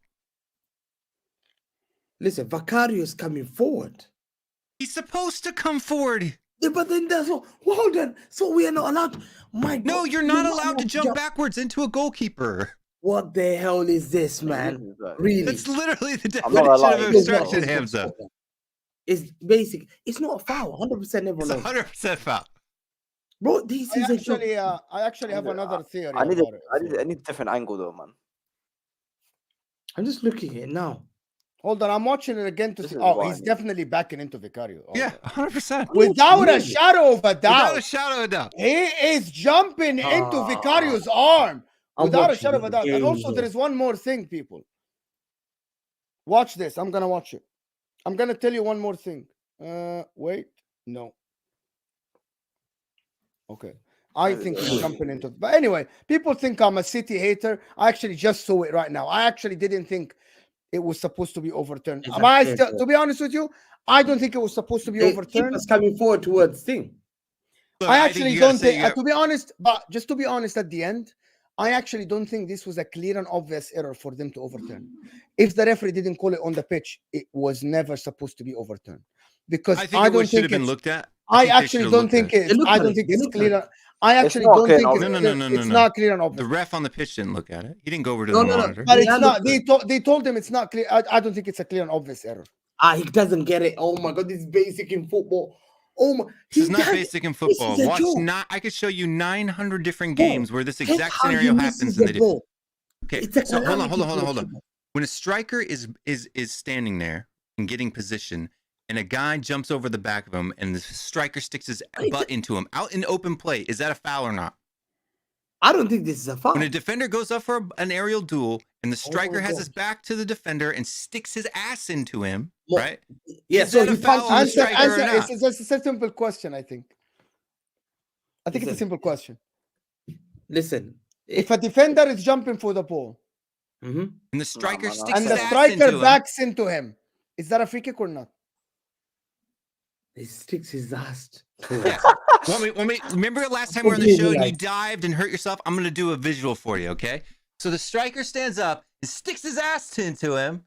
Listen, Vicario's coming forward. He's supposed to come forward. Yeah, but then that's what. Well, hold on. So we are not allowed. My God, No, you're not allowed to jump backwards into a goalkeeper. What the hell is this, man? This is like- Really? That's literally the I'm not gonna definition lie, of it's obstruction, not. Hamza. It's basic. It's not a foul. 100% It's everyone knows. 100% foul. Bro, this is a joke. I actually have another theory. I need about it. I need a different angle though, man. I'm just looking at it now. Hold on, I'm watching it again to This see. is Oh, why. he's definitely backing into Vicario. Hold Yeah, on. 100%. Without a Really? shadow of a Without doubt, a shadow of a doubt. he is jumping into Ah. Vicario's arm. I'm Without a watching shadow of a it doubt. And again also, here. there is one more thing, people. Watch this. I'm gonna watch it. I'm gonna tell you one more thing. Wait, no. Okay. I think he's jumping into it. But anyway, people think I'm a City hater. I actually just saw it right now. I actually didn't think it was supposed to be overturned. It's Am I actually- still, to be honest with you, I don't think it was supposed to be The overturned. keeper's coming forward towards thing. Look, I think actually you gotta don't say think, you got- to be honest, but just to be honest, at the end, I actually don't think this was a clear and obvious error for them to overturn. If the referee didn't call it on the pitch, it was never supposed to be overturned. Because I I, think it don't should have think been it's, looked at. I think they should actually have don't looked think at it. it's, looked I at don't it. think They it's looked at clear. it. I It's actually not don't clear think and it's, obvious. clear, it's No. not clear and The obvious. ref on the pitch didn't look at it. He didn't go over to No, the no, no. monitor. But Yeah, it's not. look, They told him it's not clear. I don't think it's a clear and obvious error. He doesn't get it. Oh my God, this is basic in football. Oh my, This is not does- basic in this football. is a Watch joke. I could show you 900 different Bro, games where this check exact how he scenario misses happens the and they do. ball. Okay, It's a so hold on. calamity. When a striker is standing there and getting position, and a guy jumps over the back of him, and the striker sticks his butt into him out in open play, is that a foul or not? I don't think this is a foul. When a defender goes up for an aerial duel, and the striker has God. his back to the defender and sticks his ass into him, Well, right? Yeah, Is so that a he foul punched on the his striker or not? It's a simple question. I think it's a Listen. simple question. Listen. If a defender is jumping for the ball Mhm. And the striker no, no. sticks and his the ass striker into him. backs into him, is that a free kick or not? He sticks his ass. Yeah. Want me, remember last time we were on the show and you dived and hurt yourself? I'm going to do a visual for you, okay? So the striker stands up and sticks his ass into him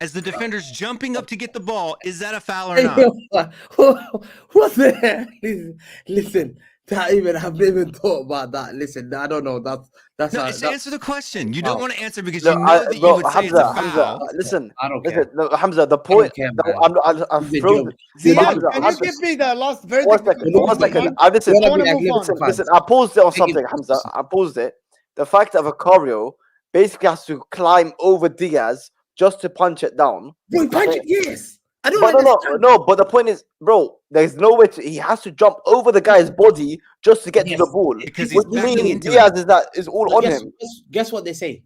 as the defender's jumping up to get the ball. Is that a foul or not? What the hell? Listen, I've never even thought about that. Listen, I don't know. That's No, a, just that, answer the question. You don't want to answer because No, you know that you would say it's a foul. Listen, I don't listen, care. no, Hamza. The point. care, no, man. I'm It's a frozen. joke. Ziad, Hamza, can you Hamza, give me the last verdict? one second. Because One second. I- I listen. Wanna I wanna be like move on. Liverpool fans. Listen, I paused it on Take it. something, Hamza. I paused it. The fact that Vicario basically has to climb over Diaz just to punch it down. Bro, punch it, yes. I don't But understand. no. But the point is, bro, there's no way he has to jump over the guy's body just to get to Yes. the ball. Because he's Which backing means into Diaz him. is all But on guess, him. guess what they say?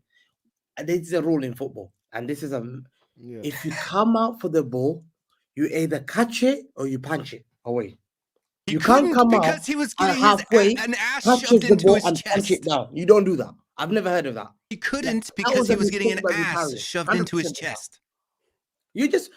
And this is a rule in football. And this is Yeah. if you come out for the ball, you either catch it or you punch it away. He You can't couldn't come out because he was and getting halfway an ass punches shoved the into ball his and punch it chest. down. You don't do that. I've never heard of that. He couldn't that because was he a was getting an mistake by ass Vicario. shoved into his 100%. chest. You just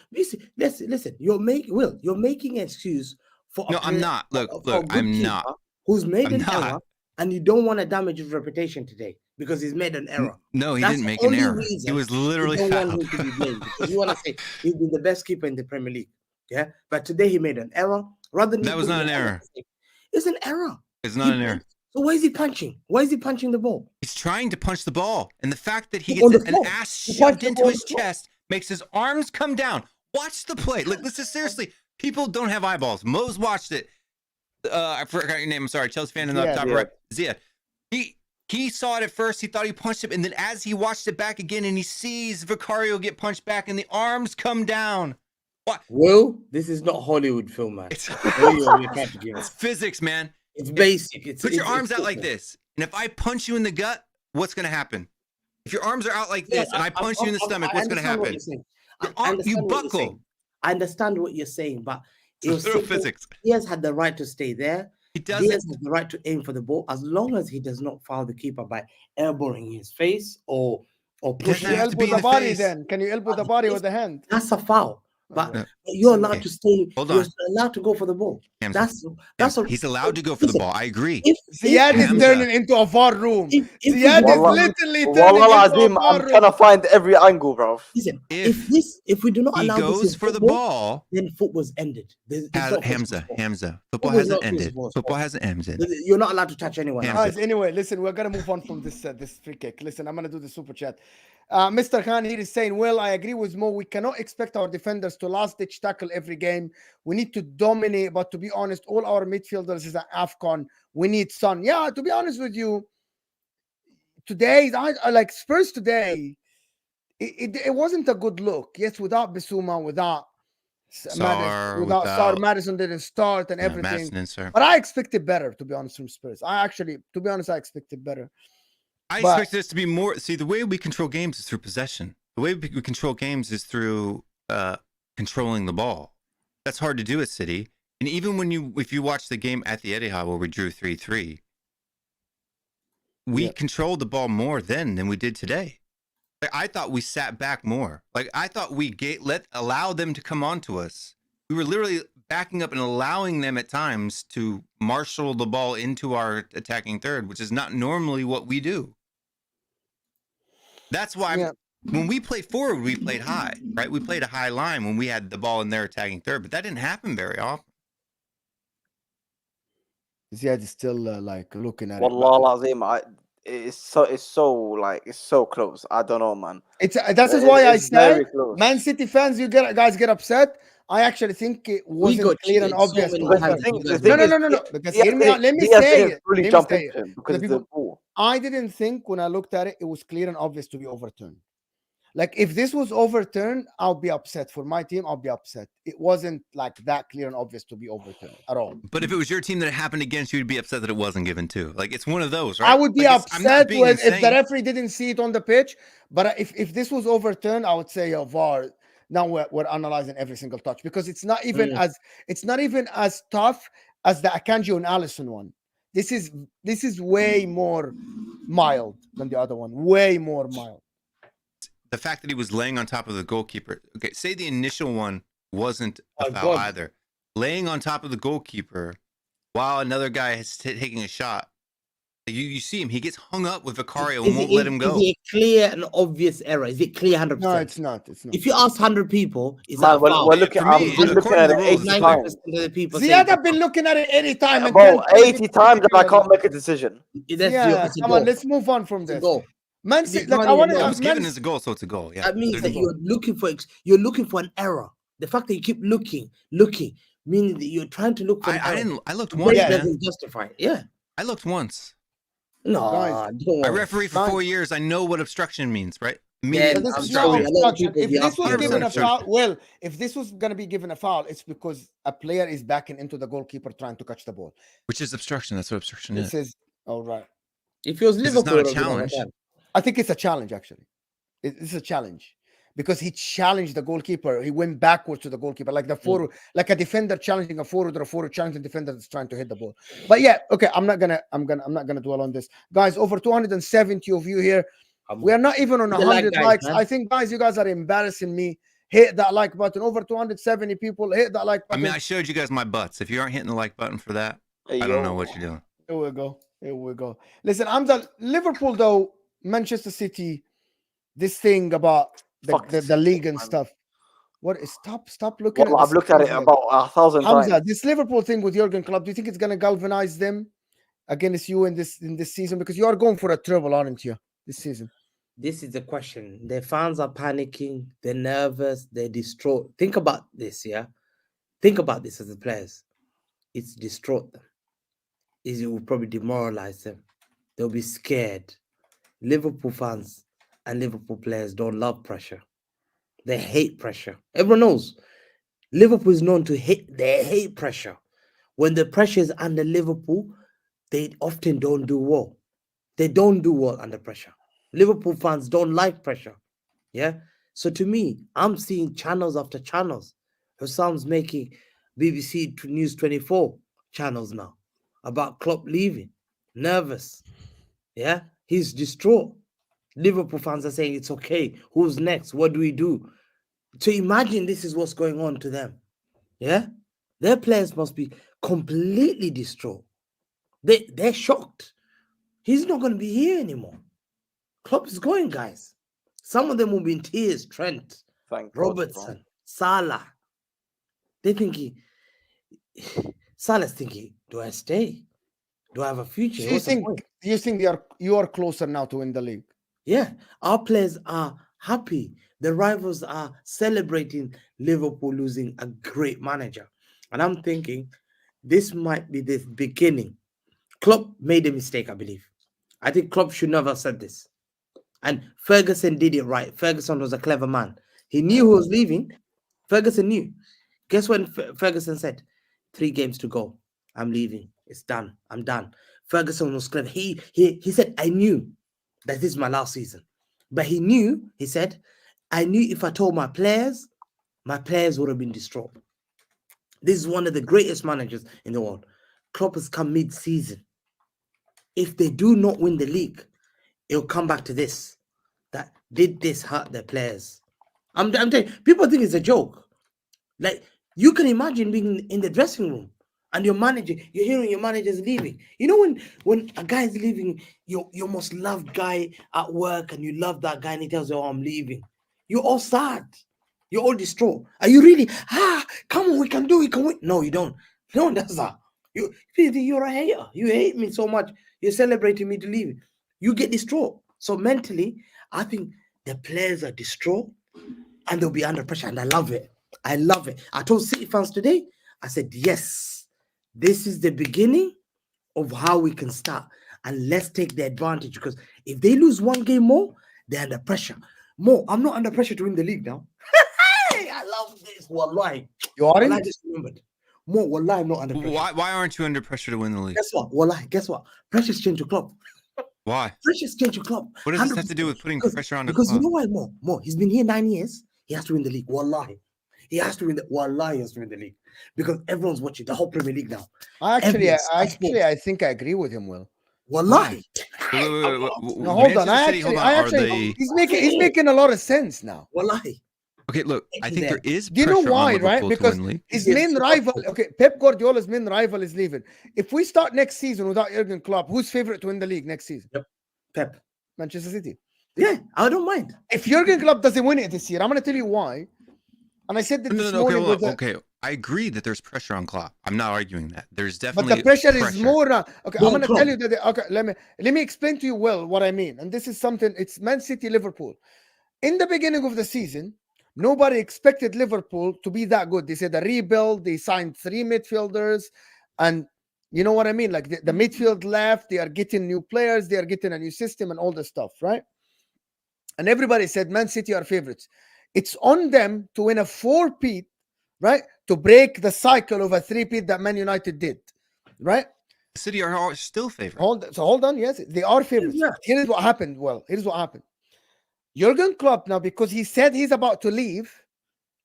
listen. You're making an excuse for a No, I'm player- not. Look, for a look, good I'm not. keeper who's made I'm an not. error, and you don't want to damage his reputation today because he's made an error. No, he That's didn't the make an only error. reason He was You literally don't want fouled. him to be blamed because you want to say he's been the best keeper in the Premier League. Yeah, but today he made an error. Rather than That was put not the an error. It's an error. It's not an error. So why is he punching? Why is he punching the ball? He's trying to punch the ball, and the fact that he On gets the an floor. ass He punched shoved the into ball on his the floor. chest makes his arms come down. Watch the play. Look, this is seriously. People don't have eyeballs. Mo's watched it. I forgot your name. I'm sorry. Chelsea fan in the Ziyad. top right. Ziyad. He saw it at first. He thought he punched him, and then as he watched it back again, and he sees Vicario get punched back, and the arms come down. What? Will, this is not Hollywood film, man. It's, What you're trying to give it's us. physics, man. It's basic. Put your it's arms out like football. this, and if I punch you in the gut, what's going to happen? If your arms are out like Yeah, this, and I punch you in the stomach, I what's going to understand what happen? you're saying. Your I arm, understand you what you're buckle. saying. I understand what you're saying, but it was Little simple. physics. He has had the right to stay there. He Diaz doesn't. has the right to aim for the ball as long as he does not foul the keeper by elbowing his face or Doesn't Can pushing. you have to be elbow in the the body face. then? Can you elbow the body with the hand? That's a foul. But Okay. you're allowed Okay. to stay. Hold You're on. allowed to go for the ball. Hamza, That's a, He's allowed to go for the listen, ball. I agree. Ziyad is Hamza. turning into a VAR room. If we Ziyad do is not- literally turning Wallah into a Azim, VAR I'm room. trying to find every angle, bro. listen, If if we do not He allow this goes in for the football, ball. then football's ended. It's not Hamza, football. Hamza. Football Football's hasn't not ended. football. Football hasn't ended. You're not allowed to touch anyone. Hamza. else. Guys, anyway, listen, we're gonna move on from this free kick. Listen, I'm gonna do the super chat. Mr. Khan here is saying, well, I agree with Mo. We cannot expect our defenders to last ditch tackle every game. We need to dominate, but to be honest, all our midfielders is an AFCON. We need Son. Yeah, to be honest with you, today, I like Spurs today. It wasn't a good look. Yes, without Bissouma, without Sarr, without Sarr, without- Madison didn't start and Yeah, everything. Madison and Sarr. But I expected better, to be honest, from Spurs. To be honest, I expected better. I But- expect this to be more. See, the way we control games is through possession. The way we control games is through controlling the ball. That's hard to do at City. And even if you watch the game at the Etihad where we drew 3-3, we Yeah. controlled the ball more then than we did today. Like, I thought we sat back more. Like, I thought we allow them to come on to us. We were literally backing up and allowing them at times to marshal the ball into our attacking third, which is not normally what we do. That's why Yeah. when we played forward, we played high, right? We played a high line when we had the ball in their attacking third, but that didn't happen very often. Ziyad is still like looking at Wallah Azim, it's so close. I don't know, man. it. That is why I It's say, very close. Man City fans, guys get upset. I actually think it wasn't got clear and cheated so obvious. many Because times. the No, thing no, is, no, no, no. Because Diaz hear me out. Let me Diaz say didn't it. fully Let me jump say into it. him because of the people- ball. I didn't think when I looked at it, it was clear and obvious to be overturned. Like if this was overturned, I'll be upset. For my team, I'll be upset. It wasn't like that clear and obvious to be overturned at all. But if it was your team that it happened against, you'd be upset that it wasn't given too. Like, it's one of those, right? I would be Like, I'm not upset being with if the insane. referee didn't see it on the pitch. But if this was overturned, I would say, VAR. Now we're analyzing every single touch because it's not even as tough as the Akanji and Allison one. This is way more mild than the other one. Way more mild. The fact that he was laying on top of the goalkeeper. Okay, say the initial one wasn't a Oh, foul God. either. Laying on top of the goalkeeper while another guy is taking a shot. You see him, he gets hung up with Vicario and won't let him go. Is it a clear and obvious error? Is it clear 100%? No, it's not. It's not. If you ask 100 people, is Man, that a foul? we're looking. For me, I'm looking according at to it the rules, 80 it's times. 90% of the people Ziyad say have been looking at it any time. And Bro, can't- 80 times and I can't make a decision. that's Yeah, it's a come on. goal. Let's move on from It's a this. goal. Man, If City, it's like I money want or It not, was given as a goal, so it's a goal. Yeah. That means There's that no- you're looking for an error. The fact that you keep looking, meaning that you're trying to look for an error. I looked Brain once, Yeah. man. doesn't justify it. Yeah. I looked once. No, Guys, don't I worry. refereed for Guys. 4 years. I know what obstruction means, right? Yeah, Immediate But this I'm is not sorry, a lot of obstruction. people If be this was asking given a obstruction. foul, well, if this was going to be given a foul, it's because a player is backing into the goalkeeper trying to catch the ball. Which is obstruction. That's what obstruction is. This is all right. If it was This is Liverpool, not a it would be challenge. like that. I think it's a challenge, actually. It's a challenge because he challenged the goalkeeper. He went backwards to the goalkeeper, like the forward, like a defender challenging a forward or a forward challenging a defender that's trying to hit the ball. But yeah, okay, I'm not gonna dwell on this, guys. Over 270 of you here. We are not even on Hit the 100 like, guys, likes. man. I think, guys, you guys are embarrassing me. Hit that like button. Over 270 people. Hit that like I button. mean, I showed you guys my butts. If you aren't hitting the like button for that, Hey, I don't know yo. what you're doing. Here we go. Here we go. Listen, I'm the Liverpool though. Manchester City. This thing about Fuck the City, league and man. stuff. What is stop looking Well, at I've this looked at it thing, about 1,000 Hamza, times. this Liverpool thing with Jurgen Klopp, do you think it's gonna galvanize them against you in this season? Because you are going for a treble, aren't you, this season? This is the question. The fans are panicking. They're nervous. They're distraught. Think about this, yeah? Think about this as the players. It's distraught them. is it will probably demoralize them. They'll be scared. Liverpool fans and Liverpool players don't love pressure. They hate pressure. Everyone knows Liverpool is known to hate. They hate pressure. When the pressure is under Liverpool, they often don't do well. They don't do well under pressure. Liverpool fans don't like pressure. Yeah. So to me, I'm seeing channels after channels. Hussam's making BBC News 24 channels now about Klopp leaving. Nervous. Yeah. He's distraught. Liverpool fans are saying it's okay. Who's next? What do we do? So imagine this is what's going on to them. Yeah. Their players must be completely distraught. They're shocked. He's not going to be here anymore. Klopp is going, guys. Some of them will be in tears. Trent, Thank God, bro. Robertson, Salah. They're thinking, Salah's thinking, do I stay? Do I have a future? Do you What's the think point? you are closer now to win the league? Yeah, our players are happy. The rivals are celebrating Liverpool losing a great manager. And I'm thinking this might be the beginning. Klopp made a mistake, I believe. I think Klopp should never have said this. And Ferguson did it right. Ferguson was a clever man. He knew who was leaving. Ferguson knew. Guess when Ferguson said, 3 games to go. I'm leaving. It's done. I'm done. Ferguson was clever. He said, I knew that this is my last season. But he knew, he said, I knew if I told my players would have been distraught. This is one of the greatest managers in the world. Klopp has come mid-season. If they do not win the league, it'll come back to this. That did this hurt their players? I'm telling you, people think it's a joke. Like, you can imagine being in the dressing room and your manager, you're hearing your manager's leaving. You know when a guy is leaving, your most loved guy at work, and you love that guy and he tells you, oh, I'm leaving. You're all sad. You're all distraught. Are you really, come on, we can do it, can we? No, you don't. No one does that. You're a hater. You hate me so much. You're celebrating me to leave. You get distraught. So mentally, I think the players are distraught and they'll be under pressure. And I love it. I love it. I told City fans today, I said, yes, this is the beginning of how we can start. And let's take the advantage, because if they lose 1 game more, they're under pressure. More, I'm not under pressure to win the league now. Hey, I love this. Wallahi. You aren't? I just remembered. More, wallahi, I'm not under pressure. Why aren't you under pressure to win the league? Guess what? Wallahi, guess what? Pressure's changed to Klopp. Why? Pressure's changed to Klopp. What does this have to do with putting pressure on the Because club? you know why, more? He's been here 9 years. He has to win the league. Wallahi. He has to win the league. Because everyone's watching the whole Premier League now. I think I agree with him, Will. Wallahi. Wait. No, hold on. He's making a lot of sense now. Wallahi. Okay, look, I think there is Do you pressure know why, on right? Liverpool Because to win league. his Yes, main so- rival, Pep Guardiola's main rival is leaving. If we start next season without Jurgen Klopp, who's favorite to win the league next season? Pep. Manchester City. Yeah, I don't mind. If Jurgen Klopp doesn't win it this year, I'm going to tell you why. And I said that this No, morning. okay. I agree that there's pressure on Klopp. I'm not arguing that. There's But definitely the pressure is more. Okay, I'm More going to Klopp. tell you that. Okay, let me explain to you well what I mean. And this is something. It's Man City, Liverpool. In the beginning of the season, nobody expected Liverpool to be that good. They said a rebuild. They signed 3 midfielders, and you know what I mean. Like the midfield left. They are getting new players. They are getting a new system and all this stuff, right? And everybody said Man City are favorites. It's on them to win a 4-peat, right? To break the cycle of a 3-peat that Man United did, right? City are still favored. Hold on. Yes, they are favorites. Yeah. Here's what happened. Here's what happened. Jurgen Klopp now, because he said he's about to leave,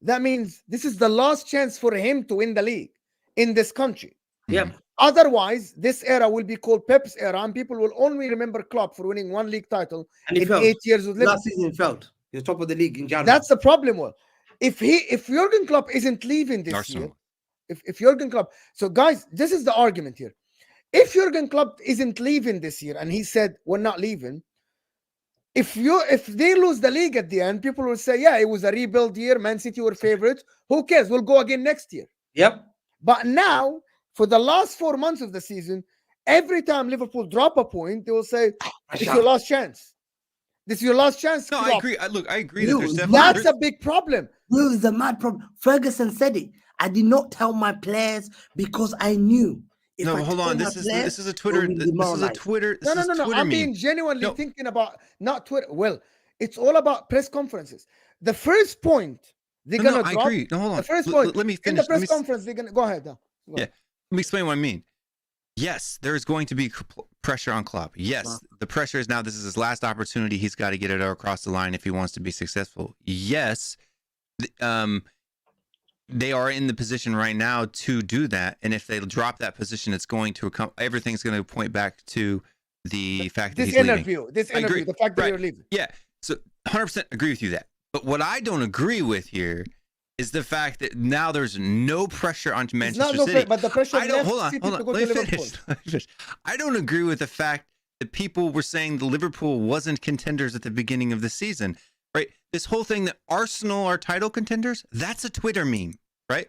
that means this is the last chance for him to win the league in this country. Yeah. Otherwise, this era will be called Pep's era, and people will only remember Klopp for winning 1 league title And he in failed. 8 years with Liverpool. Last season he failed. He was top of the league in January. That's the problem. Well, if Jurgen Klopp isn't leaving this Arsenal. year, if Jurgen Klopp, so guys, this is the argument here. If Jurgen Klopp isn't leaving this year, and he said we're not leaving, if they lose the league at the end, people will say, yeah, it was a rebuild year. Man City were favorites. Who cares? We'll go again next year. Yep. But now, for the last 4 months of the season, every time Liverpool drop a point, they will say, it's your last chance. This is your last chance. No, I Klopp. agree. I agree You- that there's definitely That's a big problem. Will is a mad problem. Ferguson said it. I did not tell my players because I knew If No, I hold tell on. my This players, is a they Twitter. will This is a demoralize. Twitter. No, This no, is no, no. Twitter I'm meme. being genuinely No. thinking about not Twitter. Well, it's all about press conferences. The first point they're No, gonna I drop. agree. No, hold The on. first point Let me in finish. the press conference, they're gonna go ahead. Now. Go Yeah. ahead. Let me explain what I mean. Yes, there's going to be pressure on Klopp. Yes, the pressure is now this is his last opportunity. He's got to get it across the line if he wants to be successful. Yes, they are in the position right now to do that. And if they drop that position, it's going to everything's going to point back to the fact that This he's leaving. interview, agree. the fact that Right. you're leaving. Yeah, so 100% agree with you that. But what I don't agree with here is the fact that now there's no pressure on It's Manchester not City. but the pressure I don't left hold on. City to go Let to me Liverpool. finish. I don't agree with the fact that people were saying the Liverpool wasn't contenders at the beginning of the season. Right? This whole thing that Arsenal are title contenders, that's a Twitter meme, right?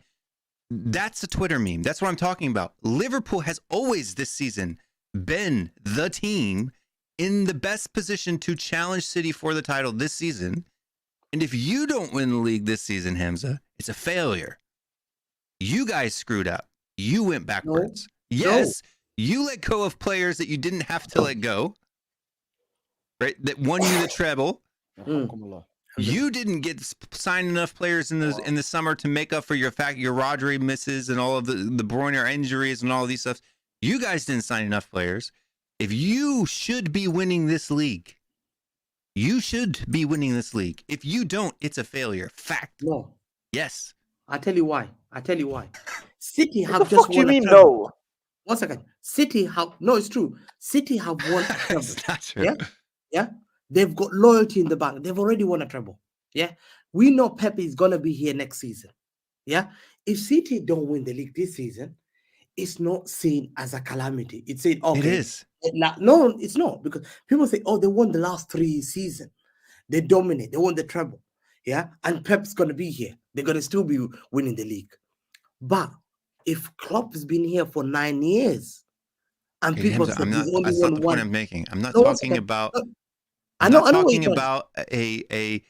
That's a Twitter meme. That's what I'm talking about. Liverpool has always this season been the team in the best position to challenge City for the title this season. And if you don't win the league this season, Hamza, it's a failure. You guys screwed up. You went backwards. No. Yes, you let go of players that you didn't have to let go, right? That won you the treble. You didn't get signed enough players in the summer to make up for your fact your Rodri misses and all of the Bruyne injuries and all of these stuff. You guys didn't sign enough players. If you should be winning this league, you should be winning this league. If you don't, it's a failure. Fact. No. Yes. I tell you why. City What have the just fuck do you won a mean treble. no? 1 second. City have no, it's true. City have won a treble. It's not true. Yeah, yeah. They've got loyalty in the bank. They've already won a treble. Yeah, we know Pep is gonna be here next season. Yeah, if City don't win the league this season, it's not seen as a calamity. It's seen okay. It is. No, it's not, because people say, oh, they won the last 3 seasons. They dominate. They won the treble. Yeah, and Pep's gonna be here. They're gonna still be winning the league. But if Klopp has been here for 9 years, and Okay, people Hamza, say I'm not. he's only That's not won the point one, I'm making. I'm not No, 1 talking second. about. I I'm know. not I know what talking you're saying.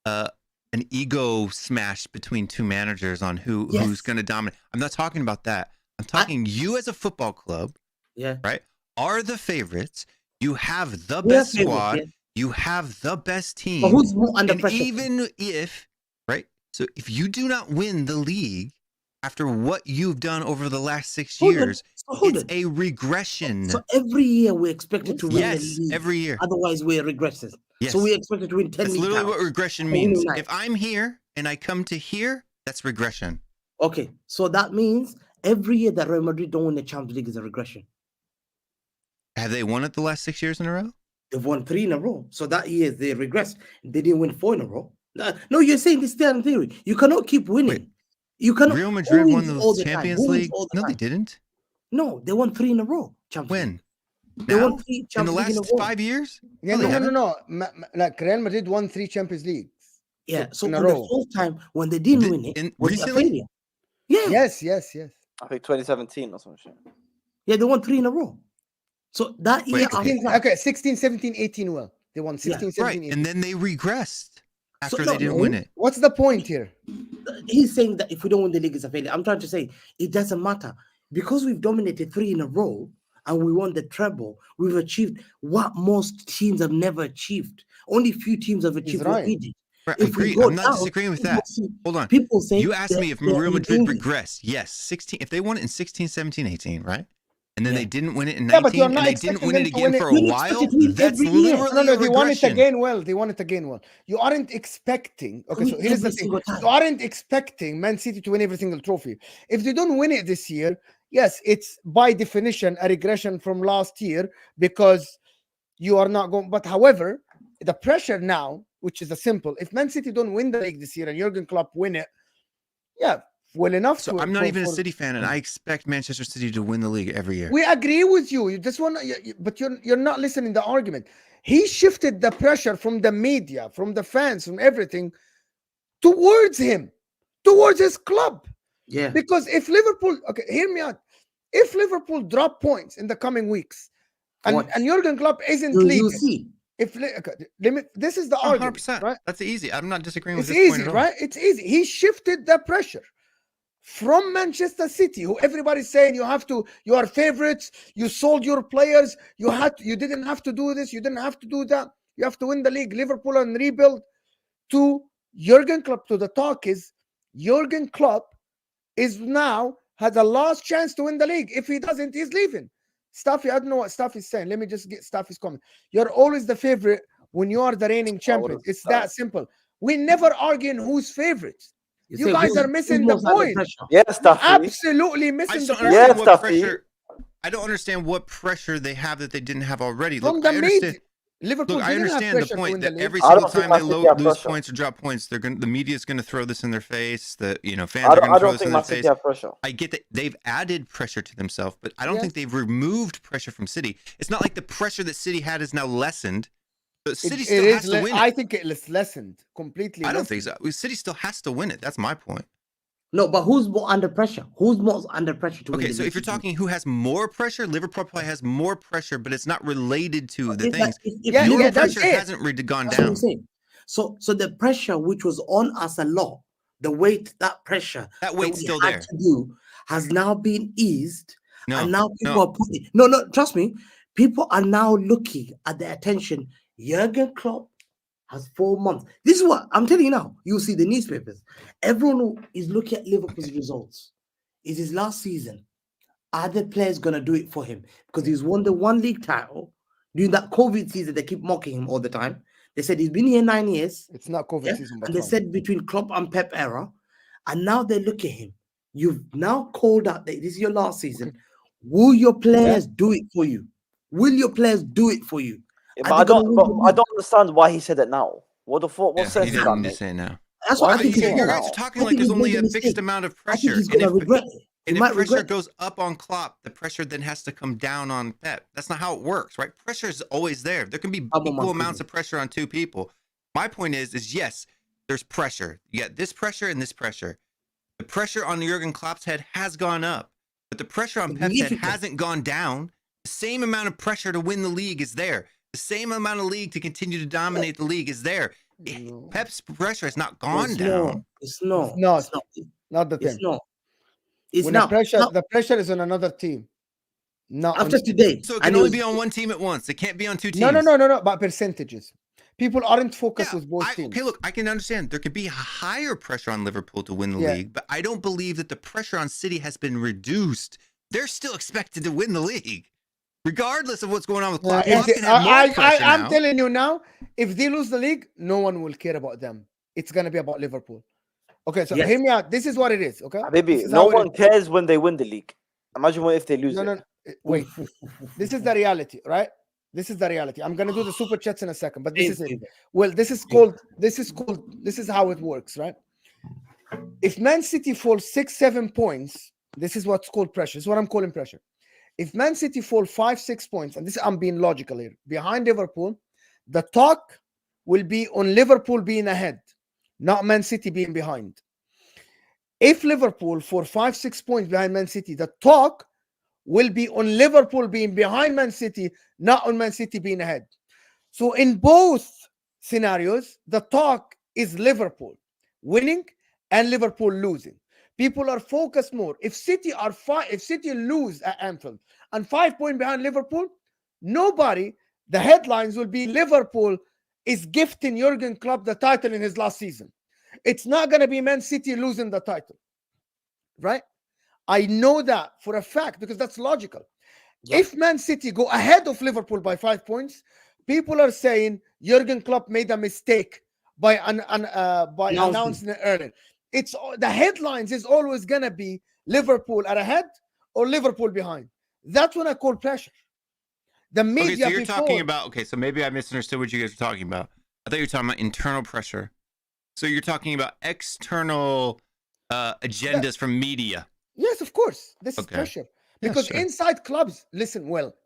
about an ego smash between two managers on who's Yes. going to dominate. I'm not talking about that. I'm talking you as a football club, Yeah. right? Are the favorites. You have the We are best favorites, squad. yeah. You have the best team. But who's more under And pressure? even if, right? So if you do not win the league after what you've done over the last 6 Hold on. years, So hold it's on. a regression. So every year we're expected to win Yes, the league. every year. Otherwise, we're regressing. Yes. So we're expected to win 10 That's league literally titles. what regression For winning means. nine. If I'm here and I come to here, that's regression. Okay, so that means every year that Real Madrid don't win the Champions League is a regression. Have they won it the last 6 years in a row? They've won 3 in a row. So that year they regressed. They didn't win 4 in a row. No, you're saying this damn theory. You cannot keep winning. Wait, You cannot. Real Madrid who won wins all the time? Champions Who wins League? all the No, they time? didn't. No, they won 3 in a row. Champions League. When? They Now? won 3 In the Champions League in a last row. 5 years? Yeah, No, they haven't. no. Like Real Madrid won 3 Champions Leagues. Yeah, so in a on row. the fourth time when they didn't win it, was it a recently? failure? Yeah, Yes. I think 2017 or some shit. yeah, they won 3 in a row. So that year, Wait, okay. after that, 16, 17, 18. Well, they won 16, 17, Right. 18. And then they regressed after no, they didn't no. win it. What's the point here? he's saying that if we don't win the league, it's a failure. I'm trying to say it doesn't matter because we've dominated 3 in a row and we won the treble. We've achieved what most teams have never achieved. Only few teams have achieved what right. we did. Right, If we agreed. go I'm not down, disagreeing with people that. say- Hold on. People say You asked me if they're Real Madrid English. regressed. Yes, 16. If they won it in 16, 17, 18, right? And then Yeah. they didn't win it in Yeah, but 19, you're and not they didn't expecting win them it to again win it. for a You're while. expected to win That's every year. literally No, a they won it regression. again well. They won it again well. You aren't expecting. Okay, so Win here's the every thing. single time. You aren't expecting Man City to win every single trophy. If they don't win it this year, yes, it's by definition a regression from last year because you are not going. But however, the pressure now, which is a simple, if Man City don't win the league this year and Jurgen Klopp win it, yeah, well enough. So I'm not even a City fan, and I expect Manchester City to win the league every year. We agree with you. You just want, but you're not listening to the argument. He shifted the pressure from the media, from the fans, from everything towards him, towards his club. Yeah, Because if Liverpool, okay, hear me out. If Liverpool drop points in the coming weeks, and Watch. Jurgen Klopp isn't you leading, see. this is the argument, 100%. right? That's easy. I'm not disagreeing It's with this point easy, at all. right? It's easy. He shifted the pressure from Manchester City, who everybody's saying you are favorites, you sold your players, you didn't have to do this, you didn't have to do that, you have to win the league, Liverpool and rebuild, to Jurgen Klopp. To the talk is Jurgen Klopp is now has a last chance to win the league. If he doesn't, he's leaving. Staffy, I don't know what Staffy's saying. Let me just get Staffy's comment. You're always the favorite when you are the reigning champion. It's that simple. We never arguing who's favorites. You guys are missing the point. Yeah, Staffy. Absolutely missing the point. Yeah, Staffy. I don't understand what pressure they have that they didn't have already. From Look, the I understand. media. Liverpool Look, I understand the point that every I single don't think time they Man City have lose pressure. points or drop points, the media is going to throw this in their face. The fans I are going to throw don't this think in Man their City face. have pressure. I get that they've added pressure to themselves, but I don't Yes. think they've removed pressure from City. It's not like the pressure that City had is now lessened. But City still has to win it. I think it's lessened completely. I don't think so. City still has to win it. That's my point. No, but who's more under pressure? Who's more under pressure to win? Okay, so if you're talking who has more pressure, Liverpool probably has more pressure, but it's not related to the things. Your pressure hasn't really gone That's what down. I'm saying. So the pressure which was on us a lot, the weight, that pressure That weight's we still had there. to do has now been eased, No, and now people no. are putting. No, trust me. People are now looking at the attention. Jurgen Klopp has 4 months. This is what I'm telling you now. You'll see the newspapers. Everyone who is looking at Liverpool's results. Is his last season. Are the players going to do it for him? Because he's won the one league title during that COVID season. They keep mocking him all the time. They said he's been here 9 years. It's not COVID season. But And they said between Klopp and Pep era. And now they look at him. You've now called out that this is your last season. Will your players do it for you? Will your players do it for you? Yeah, but I don't understand why he said that now. What sense He does that didn't make? say now. That's what I Why think. did he You say guys now? are talking like there's only a fixed amount of I think pressure. he's going to regret it. And He if might pressure regret it. goes up on Klopp, the pressure then has to come down on Pep. That's not how it works, right? Pressure is always there. There can be equal amounts of pressure on two people. My point is yes, there's pressure. You got this pressure and this pressure. The pressure on Jurgen Klopp's head has gone up, but the pressure on Pep's head hasn't gone down. The same amount of pressure to win the league is there. The same amount of league to continue to dominate the league is there. Pep's pressure has not gone down. It's not. Not the thing. It's not. It's When not. the pressure is on another team. Not After on, today. So it can only be on one team at once. It can't be on two teams. No. But percentages. People aren't focused with both teams. Okay, look, I can understand there could be higher pressure on Liverpool to win the league, but I don't believe that the pressure on City has been reduced. They're still expected to win the league, regardless of what's going on with Klopp. I'm telling you now, if they lose the league, no one will care about them. It's gonna be about Liverpool. Okay, so hear me out. This is what it is. Okay, Baby, no one cares when they win the league. Imagine what if they lose it. No. Wait. This is the reality, right? This is the reality. I'm gonna do the super chats in a second, but this is it. Well, this is how it works, right? If Man City falls 6-7 points, this is what's called pressure. This is what I'm calling pressure. If Man City fall 5-6 points, and this I'm being logical here, behind Liverpool, the talk will be on Liverpool being ahead, not Man City being behind. If Liverpool fall 5-6 points behind Man City, the talk will be on Liverpool being behind Man City, not on Man City being ahead. So in both scenarios, the talk is Liverpool winning and Liverpool losing. People are focused more. If City lose at Anfield and 5 points behind Liverpool, the headlines will be Liverpool is gifting Jurgen Klopp the title in his last season. It's not going to be Man City losing the title, right? I know that for a fact because that's logical. Yeah. If Man City go ahead of Liverpool by 5 points, people are saying Jurgen Klopp made a mistake by announcing it early. It's the headlines is always gonna be Liverpool are ahead or Liverpool behind. That's what I call pressure. The media. Okay, so you're talking about. Okay, so maybe I misunderstood what you guys were talking about. I thought you were talking about internal pressure. So you're talking about external agendas from media. Yes, of course. This is pressure. Because inside clubs,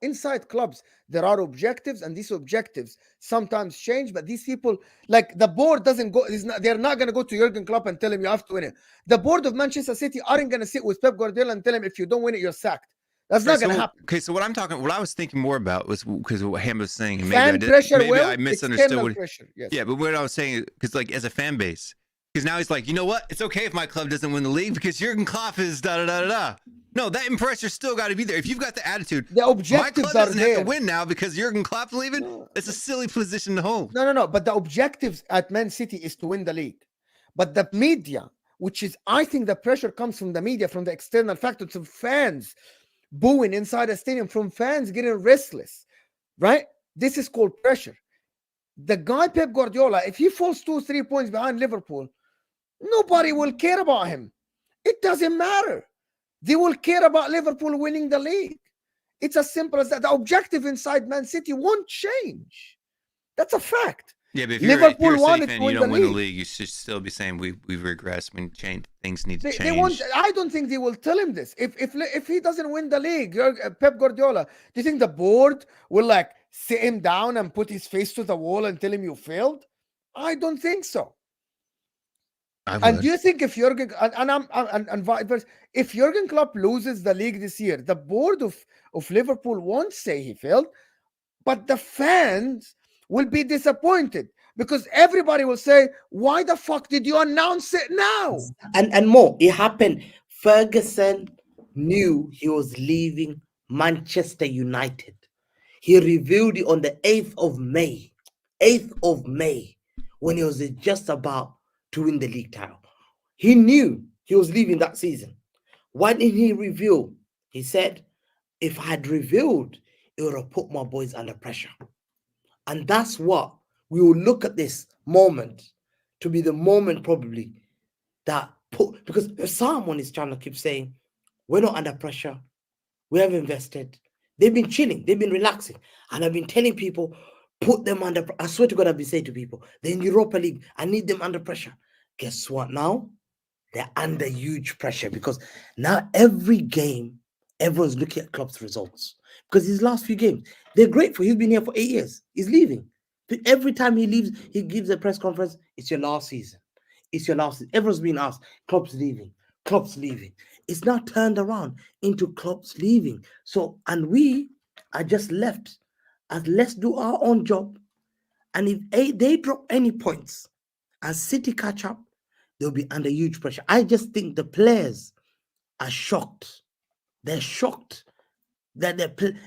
inside clubs, there are objectives, and these objectives sometimes change. But these people, like the board doesn't go, they're not going to go to Jurgen Klopp and tell him you have to win it. The board of Manchester City aren't going to sit with Pep Guardiola and tell him if you don't win it, you're sacked. That's not going to happen. Okay, so what I was thinking more about was because what Ham was saying, and maybe I misunderstood what. Pressure, yes. Yeah, but what I was saying, because like as a fan base, Because now he's like, you know what? It's okay if my club doesn't win the league because Jurgen Klopp is da da da da da. No, that pressure still got to be there. If you've got the attitude, The my objectives club are doesn't have there. to win now because Jurgen Klopp's leaving. It's a silly position to hold. No. But the objectives at Man City is to win the league. But the media, which is, I think the pressure comes from the media, from the external factors, from fans booing inside a stadium, from fans getting restless, right? This is called pressure. The guy Pep Guardiola, if he falls 2-3 points behind Liverpool, nobody will care about him. It doesn't matter. They will care about Liverpool winning the league. It's as simple as that. The objective inside Man City won't change. That's a fact. Yeah, but if Liverpool you're a wanted City to fan, win you the don't win the league. league, you should still be saying we've regressed. When change things need to They change. won't. I don't think they will tell him this. If he doesn't win the league, Pep Guardiola, do you think the board will like sit him down and put his face to the wall and tell him you failed? I don't think so. I And would. do you think if Jurgen and vice versa, if Jurgen Klopp loses the league this year, the board of Liverpool won't say he failed, but the fans will be disappointed because everybody will say, "Why the fuck did you announce it now?" And more, it happened. Ferguson knew he was leaving Manchester United. He revealed it on the 8th of May. 8th of May, when he was just about to win the league title. He knew he was leaving that season. Why didn't he reveal? He said, if I had revealed, it would have put my boys under pressure. And that's what we will look at this moment to be the moment probably that put, because someone is trying to keep saying, we're not under pressure. We have invested. They've been chilling. They've been relaxing. And I've been telling people, put them under, I swear to God, I've been saying to people, they're in Europa League. I need them under pressure. Guess what now? They're under huge pressure because now every game, everyone's looking at Klopp's results. Because his last few games, they're grateful. He's been here for 8 years. He's leaving. But every time he leaves, he gives a press conference. It's your last season. It's your last season. Everyone's being asked, Klopp's leaving. Klopp's leaving. It's now turned around into Klopp's leaving. So, and we are just left as let's do our own job. And if they drop any points and City catch up, they'll be under huge pressure. I just think the players are shocked. They're shocked that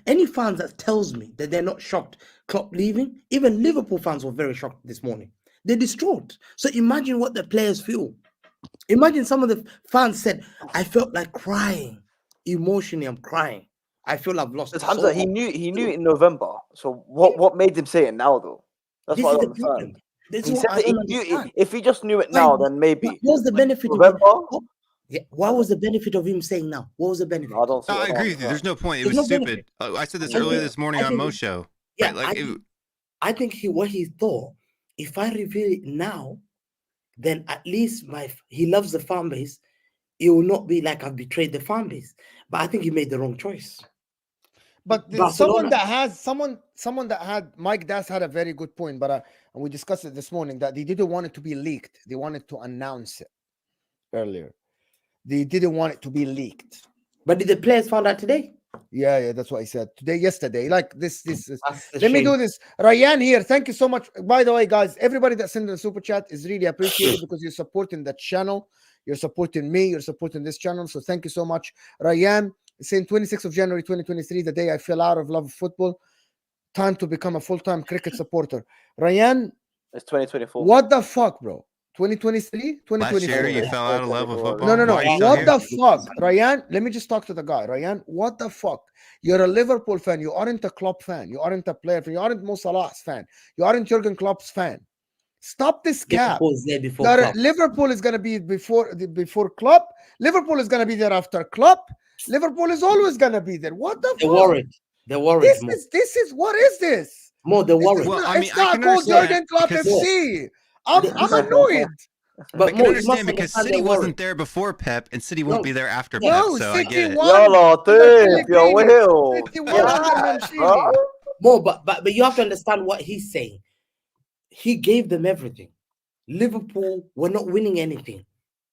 any fans that tells me that they're not shocked Klopp leaving, even Liverpool fans were very shocked this morning. They're distraught. So imagine what the players feel. Imagine some of the fans said, I felt like crying. Emotionally, I'm crying. I feel I've lost. Because Hamza, he knew it in November. So what made him say it now though? That's This what is I the don't problem. understand. This He is said what I that he don't knew understand. if he just knew it now, then maybe. What was the benefit November? of what was the benefit of him saying now? What was the benefit? No, I don't see No, it. I agree with you. There's no point. It There's was no stupid. I said this I earlier think- this morning I on think- Mo's show. Yeah, Right? Like, I think what he thought, if I reveal it now, then at least he loves the fan base. It will not be like I've betrayed the fan base. But I think he made the wrong choice. But Barcelona- someone that had Mike Das had a very good point, but and we discussed it this morning that they didn't want it to be leaked. They wanted to announce it earlier. They didn't want it to be leaked. But did the players find out today? Yeah, that's what I said yesterday. Like this is. That's the Let me shame. do this. Ryan here. Thank you so much. By the way, guys, everybody that sent the super chat is really appreciated because you're supporting the channel. You're supporting me. You're supporting this channel. So thank you so much. Ryan is saying 26th of January 2023, the day I fell out of love of football. Time to become a full-time cricket supporter. Ryan, It's 2024. what the fuck, bro? 2023? last 2024. year you fell out of love with football. No. Why are you still What here? the fuck? Ryan, let me just talk to the guy. Ryan, what the fuck? You're a Liverpool fan. You aren't a Klopp fan. You aren't a player fan. You aren't Mo Salah's fan. You aren't Jurgen Klopp's fan. Stop this cap. Liverpool was there before Klopp. Liverpool is going to be before Klopp. Liverpool is going to be there after Klopp. Liverpool is always going to be there. What the They're fuck? worried. They're worried. This is what is this? More, they're This worried. is Well, not, I mean, it's I not can called understand Jurgen Klopp because- FC. I'm annoyed. But I can more, you understand must because understand City they're wasn't worried. there before Pep, and City won't No. be there after No, Pep. No, So I City get it. won. Yalla, Pellegrini. Tiff, yo, Will. City won under Mancini. Huh? More, but you have to understand what he's saying. He gave them everything. Liverpool were not winning anything.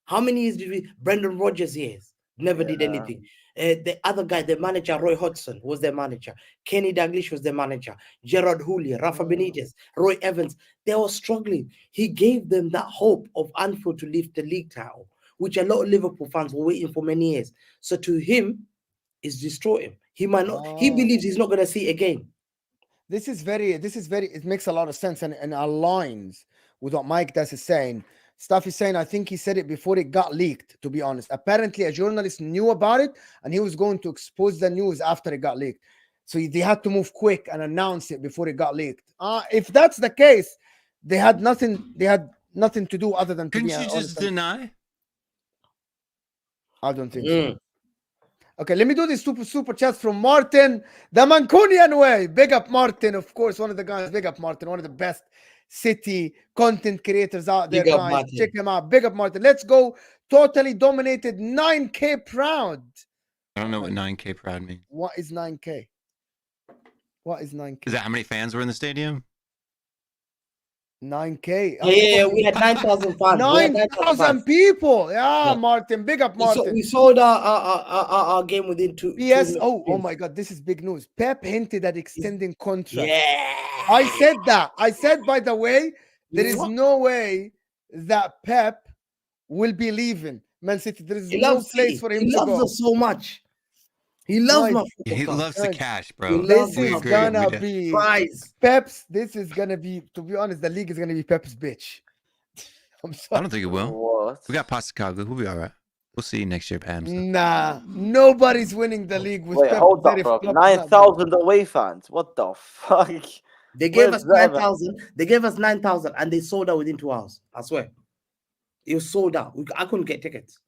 How many years did Brendan Rodgers years? Never did Yeah. anything. The other guy, the manager, Roy Hodgson, was their manager. Kenny Dalglish was their manager. Gerard Houllier, Rafa Benitez, Roy Evans. They were struggling. He gave them that hope of Anfield to lift the league title, which a lot of Liverpool fans were waiting for many years. So to him, it's destroyed him. He might not. He Oh. believes he's not going to see it again. This is very, it makes a lot of sense and aligns with what Mike Das is saying. Stuff he's saying, I think he said it before it got leaked, to be honest. Apparently, a journalist knew about it and he was going to expose the news after it got leaked. So they had to move quick and announce it before it got leaked. If that's the case, they had nothing to do other than to Couldn't be you honest. just deny? I don't think so. Okay, let me do this super chats from Martin, the Mancunian way. Big up Martin, of course, one of the guys. Big up Martin, one of the best City content creators out there, Big up guys. Martin. Check him out. Big up Martin. Let's go. Totally dominated 9K proud. I don't know what 9K proud means. What is 9K? What is 9K? Is that how many fans were in the stadium? 9K. Yeah, we had 9,000 fans. 9,000 people. Yeah, Martin. Big up Martin. We sold our game within two. Yes. 2 Oh minutes. my God. This is big news. Pep hinted at extending contract. Yeah. I said that. I said, by the way, there is What? no way that Pep will be leaving Man City. There is He no loves place City. for him He to loves go. us so much. He loves Guys, my Yeah, football he club. loves the Guys, cash, he bro. loves This We is agree. gonna We do. be Prize. Pep's. This is gonna be, to be honest, the league is gonna be Pep's bitch. I'm I sorry. don't think it will. What? We got Postacoglu. We'll be all right. We'll see you next year, Pam. Nah, nobody's winning the league with Wait, Pep. hold Very up, bro. flop, not good. 9,000 away fans. What the fuck? They gave Where's us that, man? 9,000. They gave us 9,000 and they sold out within 2 hours. I swear. It was sold out. I couldn't get tickets.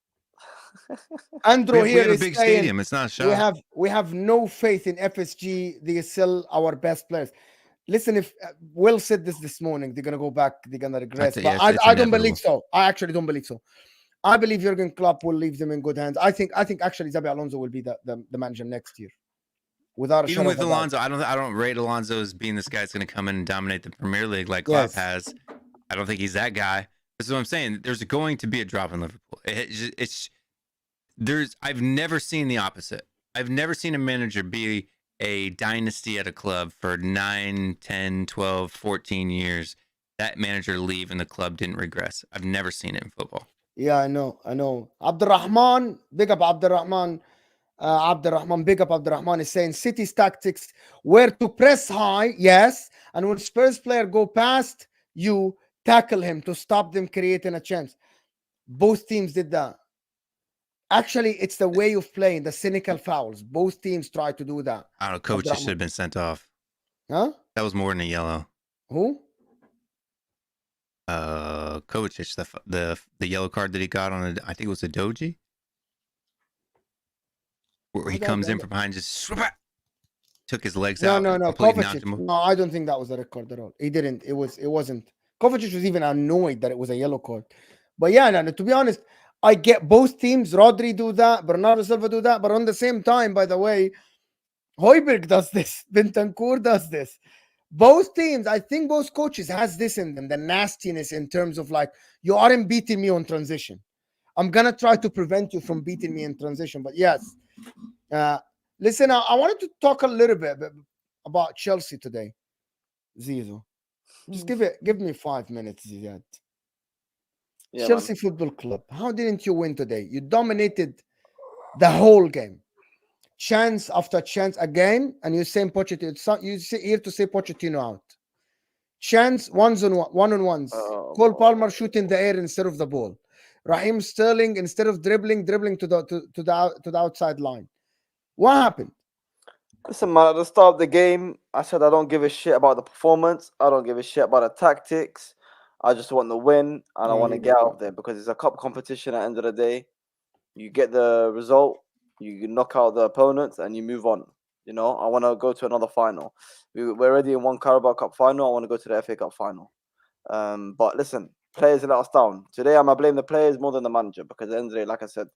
Andrew We here have a is big saying stadium. It's not a shot. we have no faith in FSG. They sell our best players. Listen, if Will said this morning, they're gonna go back. They're gonna regress. think, But yeah, it's I don't believe inevitable. so. I actually don't believe so. I believe Jurgen Klopp will leave them in good hands. I think actually Xabi Alonso will be the manager next year, without a Even shadow with of a doubt. Alonso, I don't rate Alonso as being this guy that's going to come in and dominate the Premier League like Klopp Yes. has. I don't think he's that guy. This is what I'm saying. There's going to be a drop in Liverpool. I've never seen the opposite. I've never seen a manager be a dynasty at a club for 9, 10, 12, 14 years. That manager leave and the club didn't regress. I've never seen it in football. Yeah, I know. Abdurrahman, big up Abdurrahman. Big up Abdurrahman is saying City's tactics were to press high, yes, and when Spurs player go past you, tackle him to stop them creating a chance. Both teams did that. Actually, it's the way of playing, the cynical fouls. Both teams try to do that. I don't know. Coach should have been sent off. Huh? That was more than a yellow. Who? Kovacic, the yellow card that he got on I think it was a Doji, where he comes in from behind, just took his legs out. No. completely knocked Kovacic. him off. No, I don't think that was a red card at all. He didn't. It wasn't. Kovacic was even annoyed that it was a yellow card. But yeah, no, to be honest, I get both teams. Rodri do that, Bernardo Silva do that, but on the same time, by the way, Højbjerg does this, Bentancur does this. Both teams, I think both coaches has this in them, the nastiness in terms of like, you aren't beating me on transition. I'm gonna try to prevent you from beating me in transition. But yes, listen, I wanted to talk a little bit about Chelsea today. Zizo, just give me 5 minutes, Ziyad. Yeah, Chelsea Football Club. How didn't you win today? You dominated the whole game, chance after chance again, and you're saying Pochettino. You here to say Pochettino out. Chance one-on-ones. Cole Palmer shooting the air instead of the ball. Raheem Sterling instead of dribbling to the outside line. What happened? Listen, man, at the start of the game, I said I don't give a shit about the performance. I don't give a shit about the tactics. I just want the win, and I want to get out of there because it's a cup competition at the end of the day. You get the result, you knock out the opponents, and you move on. You know, I want to go to another final. We're already in one Carabao Cup final. I want to go to the FA Cup final. But listen, players let us down. Today, I'm going to blame the players more than the manager because at the end of the day, like I said,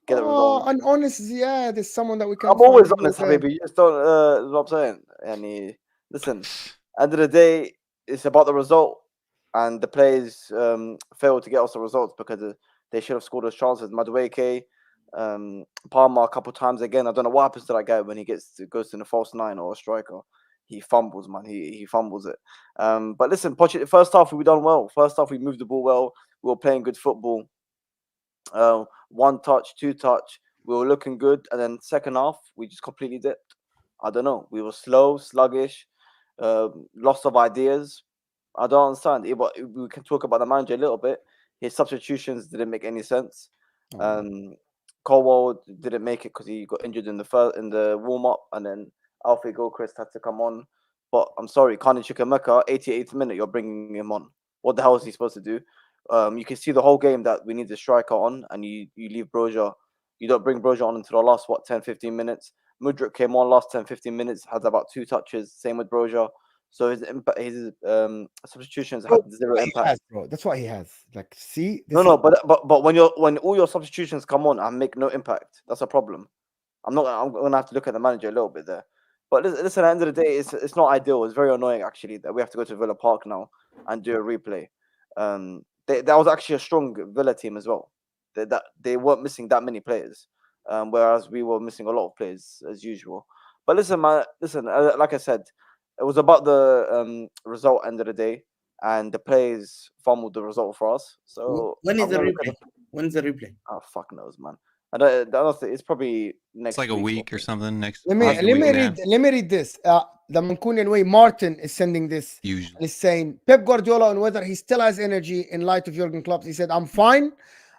get the result. And honestly, yeah, there's someone that we can. I'm always honest, baby. You just don't. What I'm saying. And listen, end of the day, it's about the result, and the players failed to get us the results because they should have scored those chances. Madueke, Palmer a couple times again. I don't know what happens to that guy when he goes to the false nine or a striker. He fumbles, man. He fumbles it. But listen, first half we done well. First half we moved the ball well. We were playing good football. 1 touch, 2 touch. We were looking good, and then second half we just completely dipped. I don't know. We were slow, sluggish, loss of ideas. I don't understand. But we can talk about the manager a little bit. His substitutions didn't make any sense. Colwell didn't make it because he got injured in the warm up, and then Alfie Gilchrist had to come on. But I'm sorry, Kani Chukwuemeka, 88th minute, you're bringing him on. What the hell is he supposed to do? You can see the whole game that we need the striker on, and you leave Broja. You don't bring Broja on into the last 10-15 minutes. Mudryk came on last 10-15 minutes, had about 2 touches. Same with Broja. So his substitutions had zero impact. Bro. That's what he has. Like, see, but when all your substitutions come on and make no impact, that's a problem. I'm gonna have to look at the manager a little bit there. But listen, at the end of the day, it's not ideal. It's very annoying actually that we have to go to Villa Park now and do a replay. That was actually a strong Villa team as well. They weren't missing that many players, whereas we were missing a lot of players as usual. But listen, man, like I said, it was about the result end of the day, and the players fumbled the result for us. So when is the replay? When's the replay? Oh, fuck knows, man. I don't think it's probably next. It's like a week or something. Next. Let me read this. The Mancunian way. Martin is sending this. Usually. He's saying Pep Guardiola on whether he still has energy in light of Jurgen Klopp. He said, "I'm fine.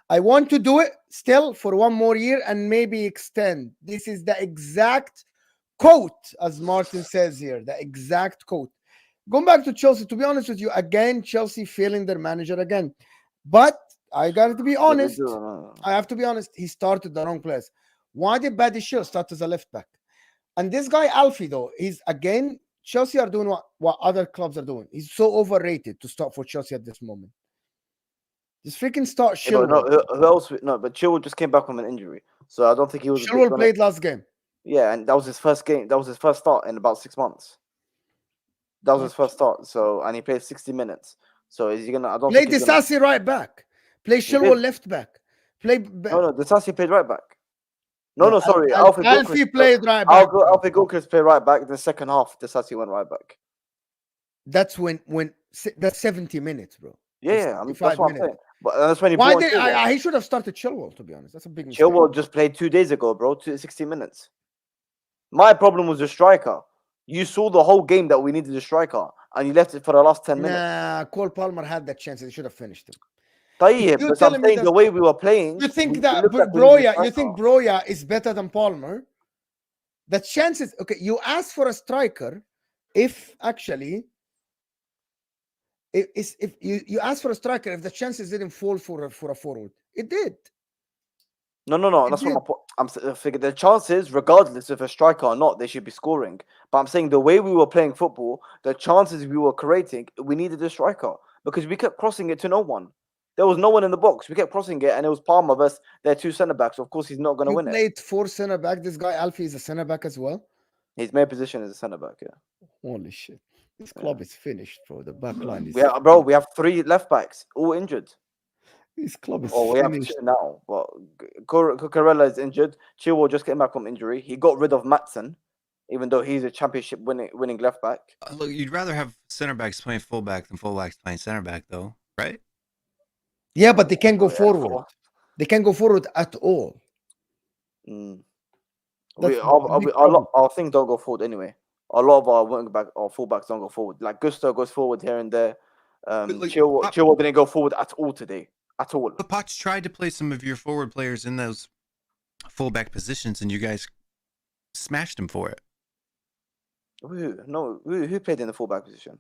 I want to do it still for 1 more year and maybe extend." This is the exact quote, as Martin says here. The exact quote. Going back to Chelsea, to be honest with you, again, Chelsea failing their manager again. But I got to be honest. I have to be honest. He started the wrong place. Why did Badiashile start as a left back? And this guy Alfie, though, he's again, Chelsea are doing what other clubs are doing. He's so overrated to start for Chelsea at this moment. Just freaking start Chilwell. Who else? No, but Chilwell just came back from an injury, so I don't think he was. Chilwell played last game. Yeah, and that was his first game. That was his first start in about 6 months. That was his first start. So, and he played 60 minutes. So is he gonna? I don't play think Disasi right back. Play Chilwell left back. No, Disasi played right back. No, sorry. Alfie played right back. Alfie Gilchrist played right back. The second half, Disasi went right back. That's when that's 70 minutes, bro. Yeah, I mean, that's what I'm saying. But that's when he should have started Chilwell, to be honest. That's a big mistake. Chilwell just played 2 days ago, bro. 60 minutes. My problem was the striker. You saw the whole game that we needed a striker, and you left it for the last 10 minutes. Nah, Cole Palmer had that chance. He should have finished him. But I'm saying the way we were playing. You think that Broja is better than Palmer? The chances, okay, you ask for a striker if actually if you ask for a striker, if the chances didn't fall for a forward. It did. No. That's what my point. I'm figuring the chances, regardless if a striker or not, they should be scoring. But I'm saying the way we were playing football, the chances we were creating, we needed a striker because we kept crossing it to no one. There was no one in the box. We kept crossing it, and it was Palmer versus their 2 centre backs. Of course, he's not going to win it. He played 4 centre back. This guy Alfie is a centre back as well. His main position is a centre back. Yeah. Holy shit! This club is finished, bro. The back line is. We have 3 left backs, all injured. This club is we have 2 now. But Cucurella is injured. Chilwell just came back from injury. He got rid of Maatsen, even though he's a championship winning left back. Look, you'd rather have centre backs playing fullback than fullbacks playing centre back, though, right? Yeah, but they can't go forward. They can't go forward at all. Our things don't go forward anyway. A lot of our fullbacks don't go forward. Like Gusto goes forward here and there. Chilwell didn't go forward at all today. At all. But Poch tried to play some of your forward players in those fullback positions, and you guys smashed him for it. Who played in the fullback position?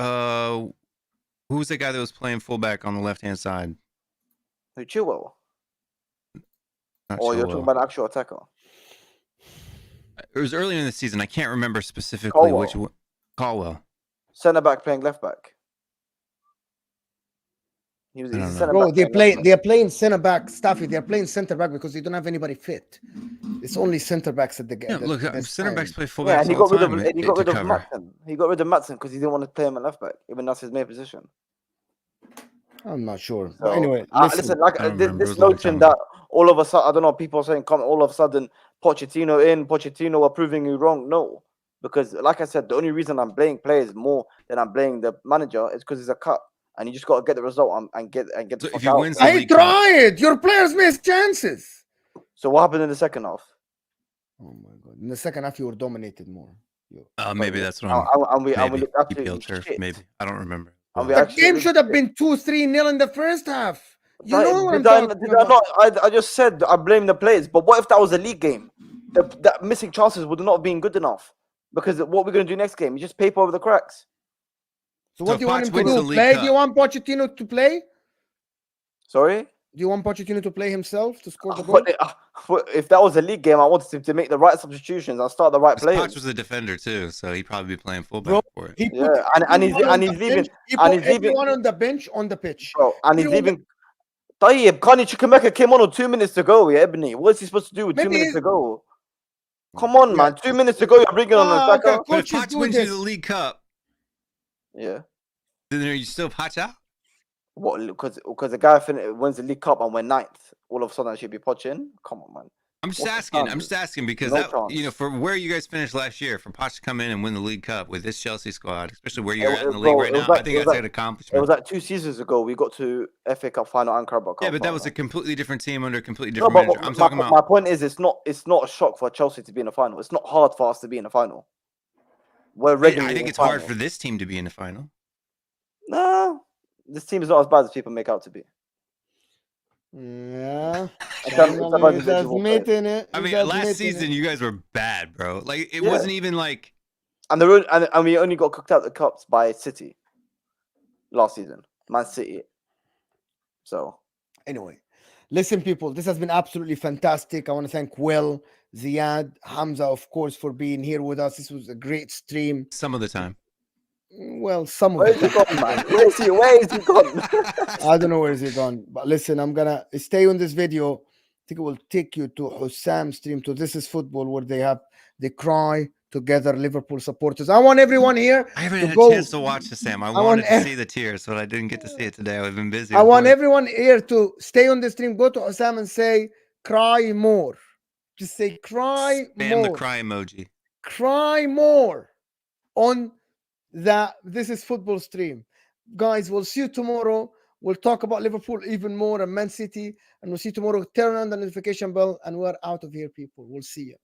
Who was the guy that was playing fullback on the left-hand side? Chilwell? You're talking about an actual attacker? It was earlier in the season. I can't remember specifically which one. Caldwell. Centre back playing left back. He's Bro, they're playing centre back, Staffy. They're playing centre back because they don't have anybody fit. It's only centre backs at the game. Yeah, look, centre backs play fullback. Yeah, and he got rid of Maatsen. He got rid of Maatsen because he didn't want to play him at left back, even that's his main position. I'm not sure. So, anyway, listen, like this notion that all of a sudden, I don't know, people are saying, come all of a sudden, Pochettino are proving you wrong. No, because like I said, the only reason I'm blaming players more than I'm blaming the manager is because it's a cup, and you just got to get the result and get the So fuck if he out. wins the I League Cup, tried. Your players missed chances. So what happened in the second half? Oh my god! In the second half, you were dominated more. maybe that's what And, I'm. we Maybe look absolutely EPL turf. shit. Maybe I don't remember. And we The actually game looked should have shit. been 2-3-0 in the first half. You Right, know what I'm did I, talking did I about. not? I just said I blame the players. But what if that was a league game? That missing chances would not have been good enough. Because what we're going to do next game? You just paper over the cracks. So what if do you want Poch him to wins do? the League Play? Do Cup- you want Pochettino to play? Sorry? Do you want Pochettino to play himself to score the goal? If that was a league game, I wanted him to make the right substitutions and start the right Poch players. was a defender too, so he'd probably be playing fullback Bro, for it. he Yeah, put and he's everyone on leaving. the bench. He And put he's leaving. everyone on the bench on the pitch. Bro, and he's Everyone- leaving. Tayyip, Kani Chukwemeka came on with 2 minutes to go, yeah, Ebony. What's he supposed to do with 2 Maybe minutes he's- to go? Come on, man. 2 minutes to go, you're bringing on an Okay, attacker. But if coaches Poch do wins you this. the League Cup, Yeah. then are you still Poch out? What? Because the guy wins the League Cup and we're ninth. All of a sudden, I should be poaching. Come on, man. I'm just What's the asking. I'm standard? just asking because No that you know chance. for where you guys finished last year, for Poch to come in and win the League Cup with this Chelsea squad, especially where you're at in the league Bro, right it was now, like- I think it was that's like- an It accomplishment. was like 2 seasons ago. We got to FA Cup final and Carabao Cup. Yeah, but that was a final. completely different team under a completely No, different but manager. I'm my, talking my about. point is, it's not a shock for Chelsea to be in the final. It's not hard for us to be in the final. We're regularly. I think in it's the hard final. for this team to be in the final. No, this team is not as bad as people make out to be. Yeah. In terms of He's individual players. admitting it. I He's mean, last admitting season it. you guys were bad, bro. Like it Yeah. wasn't even like. And we only got cooked out the cups by City last season, Man City. So Anyway, listen, people, this has been absolutely fantastic. I want to thank Will, Ziad, Hamza, of course, for being here with us. This was a great stream. Some of the time. Well, some of where's he it. gone, man? Where is he gone? I don't know where is he gone. But listen, I'm gonna stay on this video. I think it will take you to Hossam's stream to This Is Football, where they cry together, Liverpool supporters. I want everyone here I haven't to had go. a chance to watch the Sam. I want wanted to ev- see the tears, but I didn't get to see it today. I've been busy. I with want work. everyone here to stay on the stream. Go to Hossam and say, cry more. Just say, cry Spam more. the cry emoji. Cry more on the This Is Football stream. Guys, we'll see you tomorrow. We'll talk about Liverpool even more and Man City. And we'll see you tomorrow. Turn on the notification bell and we're out of here, people. We'll see you.